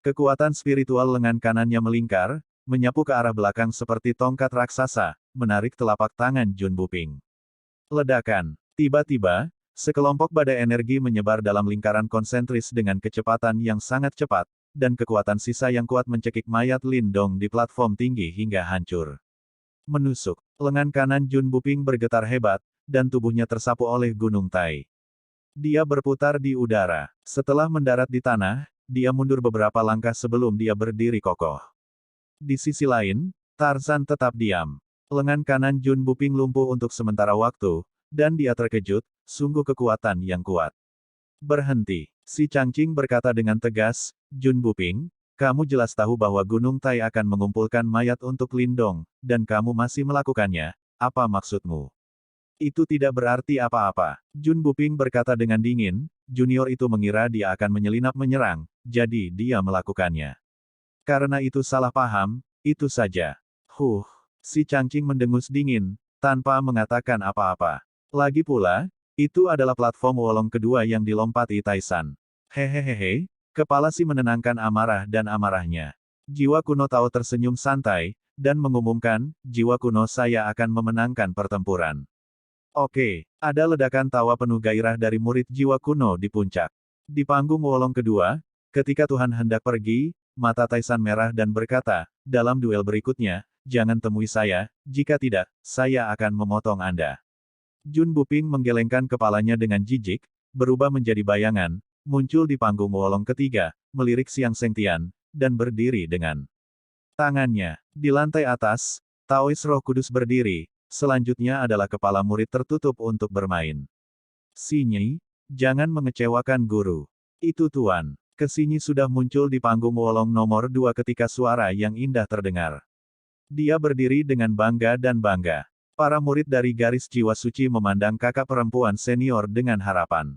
Kekuatan spiritual lengan kanannya melingkar, menyapu ke arah belakang seperti tongkat raksasa, menarik telapak tangan Jun Buping. Ledakan. Tiba-tiba, sekelompok badai energi menyebar dalam lingkaran konsentris dengan kecepatan yang sangat cepat, dan kekuatan sisa yang kuat mencekik mayat Lin Dong di platform tinggi hingga hancur. Menusuk. Lengan kanan Jun Buping bergetar hebat, dan tubuhnya tersapu oleh Gunung Tai. Dia berputar di udara. Setelah mendarat di tanah, dia mundur beberapa langkah sebelum dia berdiri kokoh. Di sisi lain, Tarzan tetap diam. Lengan kanan Jun Buping lumpuh untuk sementara waktu, dan dia terkejut, sungguh kekuatan yang kuat. Berhenti. Si Changqing berkata dengan tegas, Jun Buping, kamu jelas tahu bahwa Gunung Tai akan mengumpulkan mayat untuk Lindong, dan kamu masih melakukannya, apa maksudmu? Itu tidak berarti apa-apa. Jun Buping berkata dengan dingin, junior itu mengira dia akan menyelinap menyerang, jadi dia melakukannya. Karena itu salah paham, itu saja. Si Changqing mendengus dingin, tanpa mengatakan apa-apa. Lagi pula, itu adalah platform wolong kedua yang dilompati Taisan. Hehehehe, kepala si menenangkan amarah dan amarahnya. Jiwa kuno Tao tersenyum santai, dan mengumumkan, jiwa kuno saya akan memenangkan pertempuran. Oke, ada ledakan tawa penuh gairah dari murid jiwa kuno di puncak. Di panggung wolong kedua, ketika Tuhan hendak pergi, mata Taisan merah dan berkata, dalam duel berikutnya, jangan temui saya, jika tidak, saya akan memotong Anda. Jun Buping menggelengkan kepalanya dengan jijik, berubah menjadi bayangan, muncul di panggung wolong ketiga, melirik Siang Sengtian, dan berdiri dengan tangannya. Di lantai atas, Taois Roh Kudus berdiri. Selanjutnya adalah kepala murid tertutup untuk bermain. Sinyi, jangan mengecewakan guru. Itu Tuan. Kesinyi sudah muncul di panggung wolong nomor 2 ketika suara yang indah terdengar. Dia berdiri dengan bangga dan bangga. Para murid dari garis jiwa suci memandang kakak perempuan senior dengan harapan.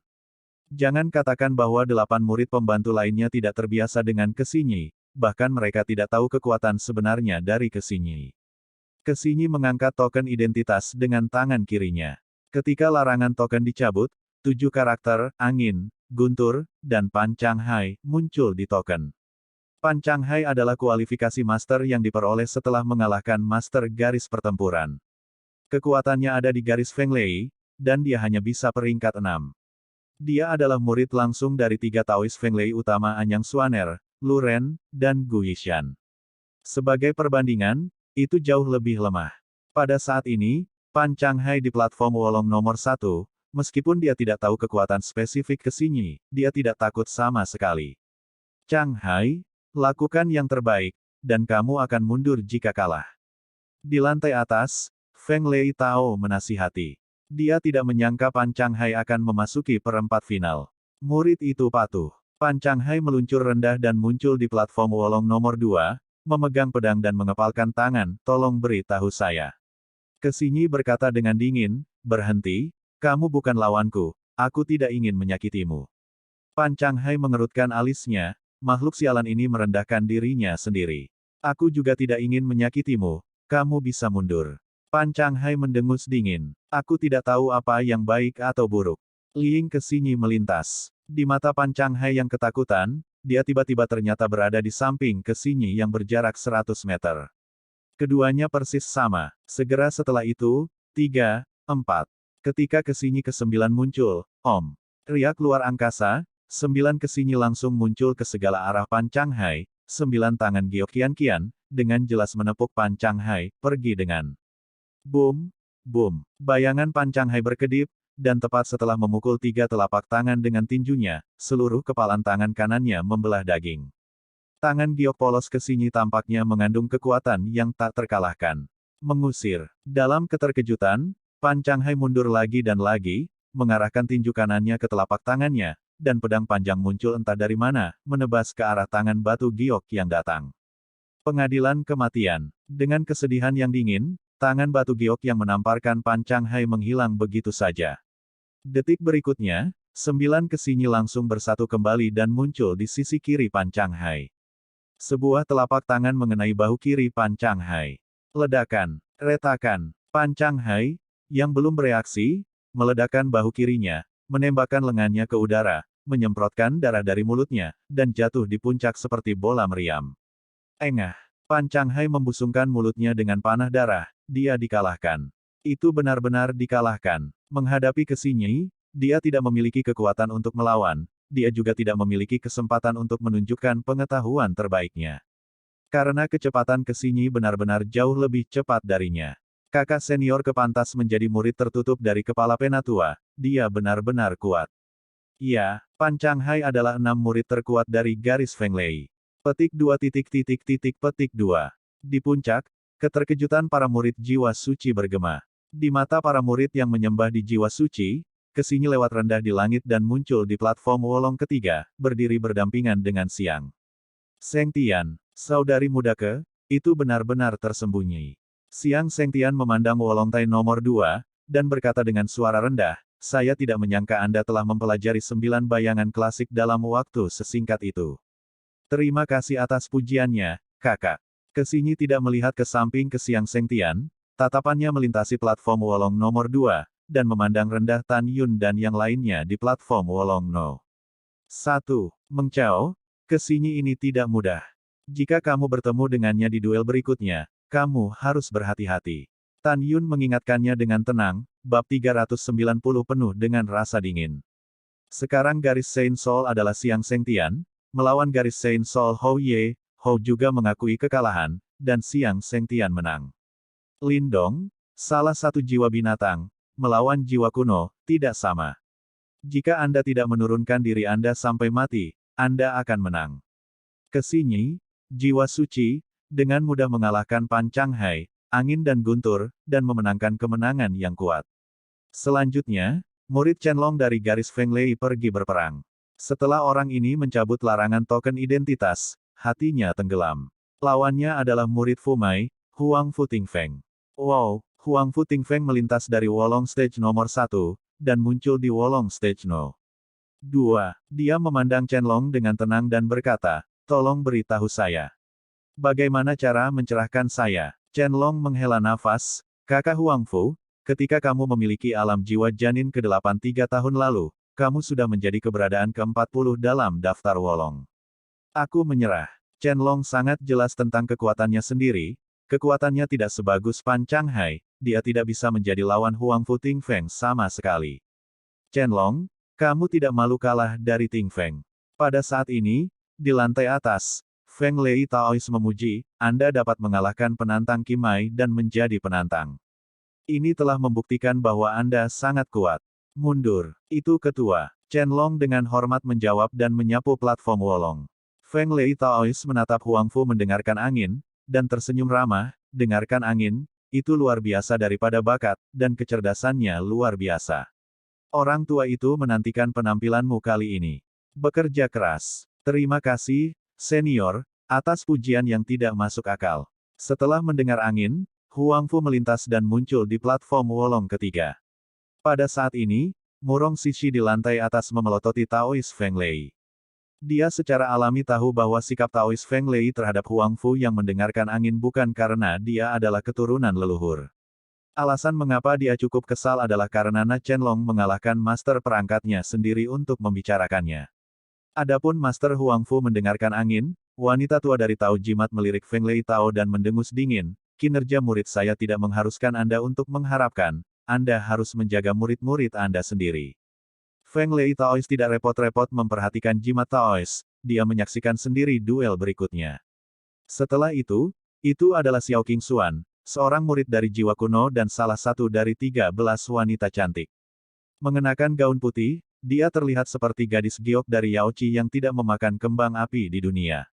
Jangan katakan bahwa 8 murid pembantu lainnya tidak terbiasa dengan Kesinyi, bahkan mereka tidak tahu kekuatan sebenarnya dari Kesinyi. Kesinyi mengangkat token identitas dengan tangan kirinya. Ketika larangan token dicabut, 7 karakter, angin, guntur, dan Pancanghai, muncul di token. Pancanghai adalah kualifikasi master yang diperoleh setelah mengalahkan master garis pertempuran. Kekuatannya ada di garis Feng Lei, dan dia hanya bisa peringkat 6. Dia adalah murid langsung dari 3 Taois Feng Lei utama Anyang Xuaner, Lu Ren, dan Gu Yishan. Sebagai perbandingan, itu jauh lebih lemah. Pada saat ini, Pancanghai di platform wolong nomor 1, meskipun dia tidak tahu kekuatan spesifik Kesinyi, dia tidak takut sama sekali. Changhai, lakukan yang terbaik, dan kamu akan mundur jika kalah. Di lantai atas, Feng Lei Tao menasihati. Dia tidak menyangka Pancanghai akan memasuki perempat final. Murid itu patuh. Pancanghai meluncur rendah dan muncul di platform wolong nomor 2, memegang pedang dan mengepalkan tangan, tolong beritahu saya. Kesinyi berkata dengan dingin, berhenti, kamu bukan lawanku, aku tidak ingin menyakitimu. Pancanghai mengerutkan alisnya, makhluk sialan ini merendahkan dirinya sendiri. Aku juga tidak ingin menyakitimu, kamu bisa mundur. Pancanghai mendengus dingin. Aku tidak tahu apa yang baik atau buruk. Liing Kesinyi melintas. Di mata Pancanghai yang ketakutan, dia tiba-tiba ternyata berada di samping Kesinyi yang berjarak 100 meter. Keduanya persis sama. Segera setelah itu, 3, 4. Ketika Kesinyi ke-9 muncul, Om. Riak luar angkasa, 9 Kesinyi langsung muncul ke segala arah Pancanghai, 9 tangan Giok Qian, dengan jelas menepuk Pancanghai, pergi dengan boom, boom. Bayangan Pancanghai berkedip, dan tepat setelah memukul 3 telapak tangan dengan tinjunya, seluruh kepalan tangan kanannya membelah daging. Tangan Giok polos Kesinyi tampaknya mengandung kekuatan yang tak terkalahkan. Mengusir. Dalam keterkejutan, Pancanghai mundur lagi dan lagi, mengarahkan tinju kanannya ke telapak tangannya, dan pedang panjang muncul entah dari mana, menebas ke arah tangan batu Giok yang datang. Pengadilan kematian. Dengan kesedihan yang dingin, tangan batu Giok yang menamparkan Pancanghai menghilang begitu saja. Detik berikutnya, 9 Kesinyi langsung bersatu kembali dan muncul di sisi kiri Pancanghai. Sebuah telapak tangan mengenai bahu kiri Pancanghai. Ledakan, retakan. Pancanghai, yang belum bereaksi, meledakkan bahu kirinya, menembakkan lengannya ke udara, menyemprotkan darah dari mulutnya, dan jatuh di puncak seperti bola meriam. Engah. Pan Changhai membusungkan mulutnya dengan panah darah, dia dikalahkan. Itu benar-benar dikalahkan. Menghadapi Kesinyi, dia tidak memiliki kekuatan untuk melawan, dia juga tidak memiliki kesempatan untuk menunjukkan pengetahuan terbaiknya. Karena kecepatan Kesinyi benar-benar jauh lebih cepat darinya. Kakak senior kepantas menjadi murid tertutup dari kepala penatua, dia benar-benar kuat. Ya, Pan Changhai adalah 6 murid terkuat dari garis Feng Lei. Petik 2 petik 2. Di puncak, keterkejutan para murid jiwa suci bergema. Di mata para murid yang menyembah di jiwa suci, Kesinyi lewat rendah di langit dan muncul di platform Wolong ketiga, berdiri berdampingan dengan Siang. Sengtian, saudari muda ke, itu benar-benar tersembunyi. Siang Sengtian memandang Wolongtai nomor 2, dan berkata dengan suara rendah, saya tidak menyangka Anda telah mempelajari 9 bayangan klasik dalam waktu sesingkat itu. Terima kasih atas pujiannya, kakak. Kesinyi tidak melihat ke samping ke Siang Sengtian, tatapannya melintasi platform Wolong nomor 2, dan memandang rendah Tan Yun dan yang lainnya di platform Wolong No. 1. Meng Chao, Kesinyi ini tidak mudah. Jika kamu bertemu dengannya di duel berikutnya, kamu harus berhati-hati. Tan Yun mengingatkannya dengan tenang, bab 390 penuh dengan rasa dingin. Sekarang garis Saint Soul adalah Siang Sengtian, melawan garis Saint Soul Hou Ye, Hou juga mengakui kekalahan, dan Siang Sengtian menang. Lindong, salah satu jiwa binatang, melawan jiwa kuno, tidak sama. Jika Anda tidak menurunkan diri Anda sampai mati, Anda akan menang. Kesinyi, jiwa suci, dengan mudah mengalahkan Pan Changhai, angin dan guntur, dan memenangkan kemenangan yang kuat. Selanjutnya, murid Chenlong dari garis Feng Lei pergi berperang. Setelah orang ini mencabut larangan token identitas, hatinya tenggelam. Lawannya adalah murid Fumai, Huang Fu Tingfeng. Wow, Huang Fu Tingfeng melintas dari Wolong Stage nomor 1, dan muncul di Wolong Stage No. 2. Dia memandang Chenlong dengan tenang dan berkata, tolong beritahu saya. Bagaimana cara mencerahkan saya? Chenlong menghela nafas, kakak Huang Fu, ketika kamu memiliki alam jiwa janin ke-8 3 tahun lalu, kamu sudah menjadi keberadaan ke-40 dalam daftar Wolong. Aku menyerah. Chenlong sangat jelas tentang kekuatannya sendiri, kekuatannya tidak sebagus Pan Changhai, dia tidak bisa menjadi lawan Huang Fu Tingfeng sama sekali. Chenlong, kamu tidak malu kalah dari Tingfeng. Pada saat ini, di lantai atas, Feng Lei Taois memuji, Anda dapat mengalahkan penantang Qimai dan menjadi penantang. Ini telah membuktikan bahwa Anda sangat kuat. Mundur. Itu ketua. Chenlong dengan hormat menjawab dan menyapu platform Wolong. Feng Lei Taois menatap Huang Fu mendengarkan angin, dan tersenyum ramah, dengarkan angin, itu luar biasa daripada bakat, dan kecerdasannya luar biasa. Orang tua itu menantikan penampilanmu kali ini. Bekerja keras. Terima kasih, senior, atas pujian yang tidak masuk akal. Setelah mendengar angin, Huang Fu melintas dan muncul di platform Wolong ketiga. Pada saat ini, Murong Sishi di lantai atas memelototi Taois Feng Lei. Dia secara alami tahu bahwa sikap Taois Feng Lei terhadap Huang Fu yang mendengarkan angin bukan karena dia adalah keturunan leluhur. Alasan mengapa dia cukup kesal adalah karena Na Chenlong mengalahkan master perangkatnya sendiri untuk membicarakannya. Adapun Master Huang Fu mendengarkan angin, wanita tua dari Tao Jimat melirik Feng Lei Tao dan mendengus dingin, kinerja murid saya tidak mengharuskan Anda untuk mengharapkan, Anda harus menjaga murid-murid Anda sendiri. Feng Lei Taois tidak repot-repot memperhatikan jimat Taois, dia menyaksikan sendiri duel berikutnya. Setelah itu adalah Xiao Qingxuan, seorang murid dari jiwa kuno dan salah satu dari 13 wanita cantik. Mengenakan gaun putih, dia terlihat seperti gadis giok dari Yaoqi yang tidak memakan kembang api di dunia.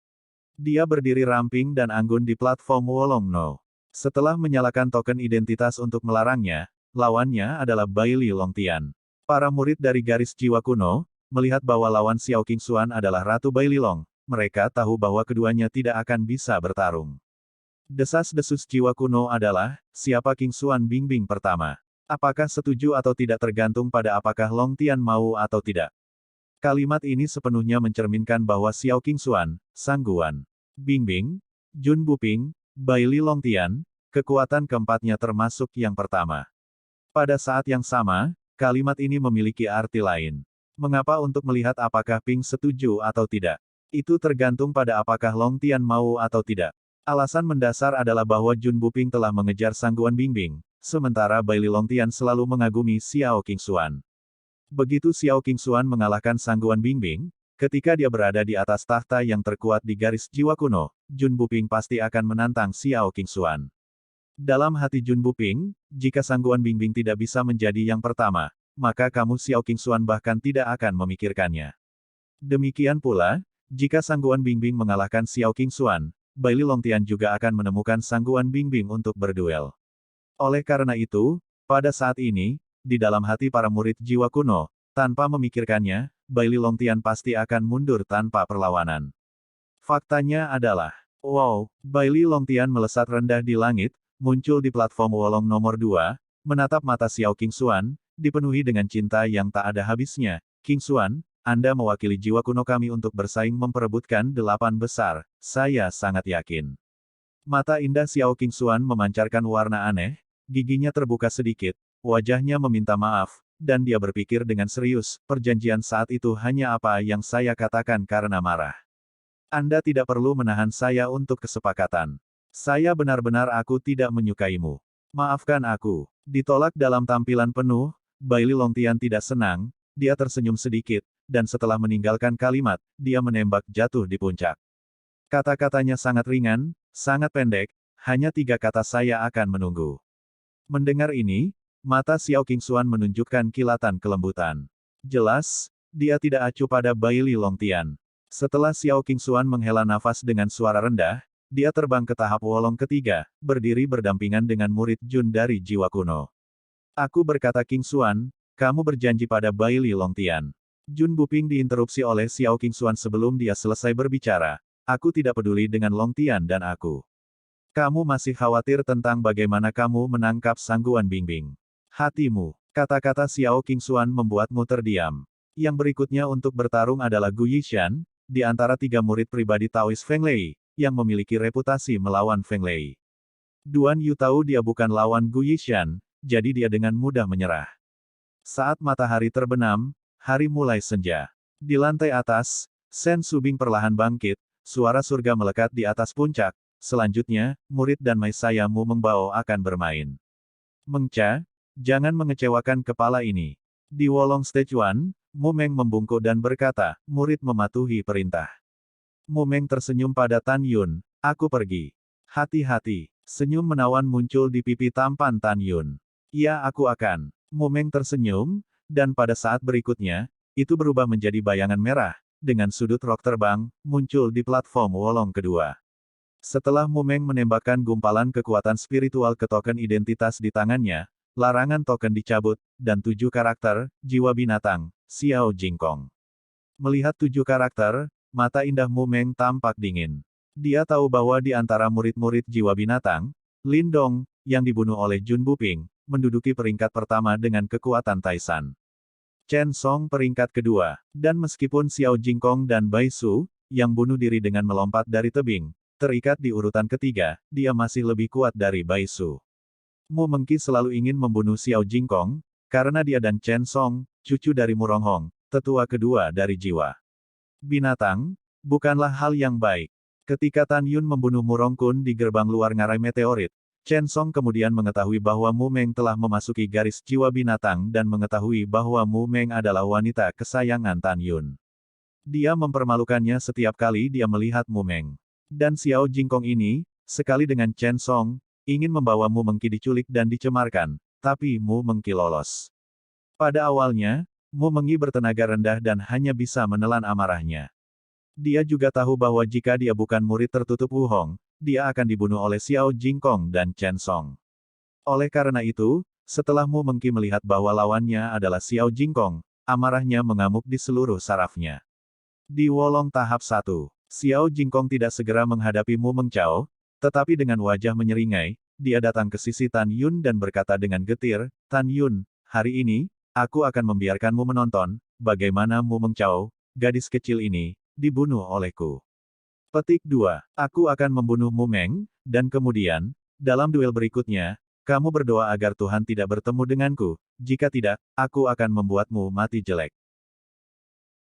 Dia berdiri ramping dan anggun di platform Wolong No. Setelah menyalakan token identitas untuk melarangnya, lawannya adalah Baili Longtian. Para murid dari garis jiwa kuno, melihat bahwa lawan Xiao Qingxuan adalah Ratu Baili Long, mereka tahu bahwa keduanya tidak akan bisa bertarung. Desas-desus jiwa kuno adalah, siapa Qingxuan Bingbing pertama? Apakah setuju atau tidak tergantung pada apakah Longtian mau atau tidak. Kalimat ini sepenuhnya mencerminkan bahwa Xiao Qingxuan, Sang Guan, Bingbing, Jun Buping, Baili Longtian, kekuatan keempatnya termasuk yang pertama. Pada saat yang sama, kalimat ini memiliki arti lain. Mengapa untuk melihat apakah Ping setuju atau tidak? Itu tergantung pada apakah Longtian mau atau tidak. Alasan mendasar adalah bahwa Jun Buping telah mengejar Sangguan Bingbing, sementara Bailey Longtian selalu mengagumi Xiao Qingxuan. Begitu Xiao Qingxuan mengalahkan Sangguan Bingbing, ketika dia berada di atas tahta yang terkuat di garis jiwa kuno, Jun Buping pasti akan menantang Xiao Qingxuan. Dalam hati Jun Buping, jika Sangguan Bingbing tidak bisa menjadi yang pertama, maka kamu Xiao Qingxuan bahkan tidak akan memikirkannya. Demikian pula, jika Sangguan Bingbing mengalahkan Xiao Qingxuan, Bailey Longtian juga akan menemukan Sangguan Bingbing untuk berduel. Oleh karena itu, pada saat ini, di dalam hati para murid jiwa kuno, tanpa memikirkannya, Bailey Longtian pasti akan mundur tanpa perlawanan. Faktanya adalah, wow, Bailey Longtian melesat rendah di langit, muncul di platform Wolong nomor 2, menatap mata Xiao Qingxuan, dipenuhi dengan cinta yang tak ada habisnya. Qingxuan, Anda mewakili jiwa kuno kami untuk bersaing memperebutkan 8 besar, saya sangat yakin. Mata indah Xiao Qingxuan memancarkan warna aneh, giginya terbuka sedikit, wajahnya meminta maaf, dan dia berpikir dengan serius, perjanjian saat itu hanya apa yang saya katakan karena marah. Anda tidak perlu menahan saya untuk kesepakatan. Saya benar-benar aku tidak menyukaimu. Maafkan aku. Ditolak dalam tampilan penuh, Bailey Longtian tidak senang, dia tersenyum sedikit, dan setelah meninggalkan kalimat, dia menembak jatuh di puncak. Kata-katanya sangat ringan, sangat pendek, hanya 3 kata saya akan menunggu. Mendengar ini, mata Xiao Qingxuan menunjukkan kilatan kelembutan. Jelas, dia tidak acuh pada Bailey Longtian. Setelah Xiao Qingxuan menghela nafas dengan suara rendah, dia terbang ke tahap Wolong ketiga, berdiri berdampingan dengan murid Jun dari jiwa kuno. Aku berkata Qingxuan, kamu berjanji pada Bailey Longtian. Jun Buping diinterupsi oleh Xiao Qingxuan sebelum dia selesai berbicara. Aku tidak peduli dengan Longtian dan aku. Kamu masih khawatir tentang bagaimana kamu menangkap Sangguan Bingbing. Hatimu. Kata-kata Xiao Qingxuan membuatmu terdiam. Yang berikutnya untuk bertarung adalah Gu Yishan, di antara 3 murid pribadi Taois Feng Lei, yang memiliki reputasi melawan Feng Lei. Duan Yu tahu dia bukan lawan Gu Yishan, jadi dia dengan mudah menyerah. Saat matahari terbenam, hari mulai senja. Di lantai atas, Sen Subing perlahan bangkit, suara surga melekat di atas puncak. Selanjutnya, murid dan Maisaya Mu Mengbao akan bermain. Mengca, jangan mengecewakan kepala ini. Di Wolong Stage 1, Mu Meng membungkuk dan berkata, murid mematuhi perintah. Mu Meng tersenyum pada Tan Yun, aku pergi. Hati-hati, senyum menawan muncul di pipi tampan Tan Yun. Iya aku akan. Mu Meng tersenyum, dan pada saat berikutnya, itu berubah menjadi bayangan merah, dengan sudut rok terbang, muncul di platform Wolong kedua. Setelah Mu Meng menembakkan gumpalan kekuatan spiritual ke token identitas di tangannya, larangan token dicabut, dan 7 karakter, jiwa binatang, Xiao Jingkong. Melihat 7 karakter, mata indah Mu Meng tampak dingin. Dia tahu bahwa di antara murid-murid jiwa binatang, Lin Dong, yang dibunuh oleh Jun Buping, menduduki peringkat pertama dengan kekuatan Taisan. Chen Song peringkat kedua, dan meskipun Xiao Jingkong dan Bai Su, yang bunuh diri dengan melompat dari tebing, terikat di urutan ketiga, dia masih lebih kuat dari Bai Su. Mu Mengqi selalu ingin membunuh Xiao Jingkong, karena dia dan Chen Song, cucu dari Murong Hong, tetua kedua dari jiwa binatang, bukanlah hal yang baik. Ketika Tan Yun membunuh Murong Kun di gerbang luar ngarai meteorit, Chen Song kemudian mengetahui bahwa Mu Meng telah memasuki garis jiwa binatang dan mengetahui bahwa Mu Meng adalah wanita kesayangan Tan Yun. Dia mempermalukannya setiap kali dia melihat Mu Meng. Dan Xiao Jingkong ini, sekali dengan Chen Song, ingin membawa Mu Mengqi diculik dan dicemarkan, tapi Mu Mengqi lolos. Pada awalnya, Mu Mengqi bertenaga rendah dan hanya bisa menelan amarahnya. Dia juga tahu bahwa jika dia bukan murid tertutup Wu Hong, dia akan dibunuh oleh Xiao Jingkong dan Chen Song. Oleh karena itu, setelah Mu Mengqi melihat bahwa lawannya adalah Xiao Jingkong, amarahnya mengamuk di seluruh sarafnya. Di Wolong tahap 1, Xiao Jingkong tidak segera menghadapi Mu Mengchao, tetapi dengan wajah menyeringai, dia datang ke sisi Tan Yun dan berkata dengan getir, Tan Yun, hari ini, aku akan membiarkanmu menonton, bagaimana Mu Mengchao, gadis kecil ini, dibunuh olehku. Petik 2. Aku akan membunuh Mu Meng, dan kemudian, dalam duel berikutnya, kamu berdoa agar Tuhan tidak bertemu denganku, jika tidak, aku akan membuatmu mati jelek.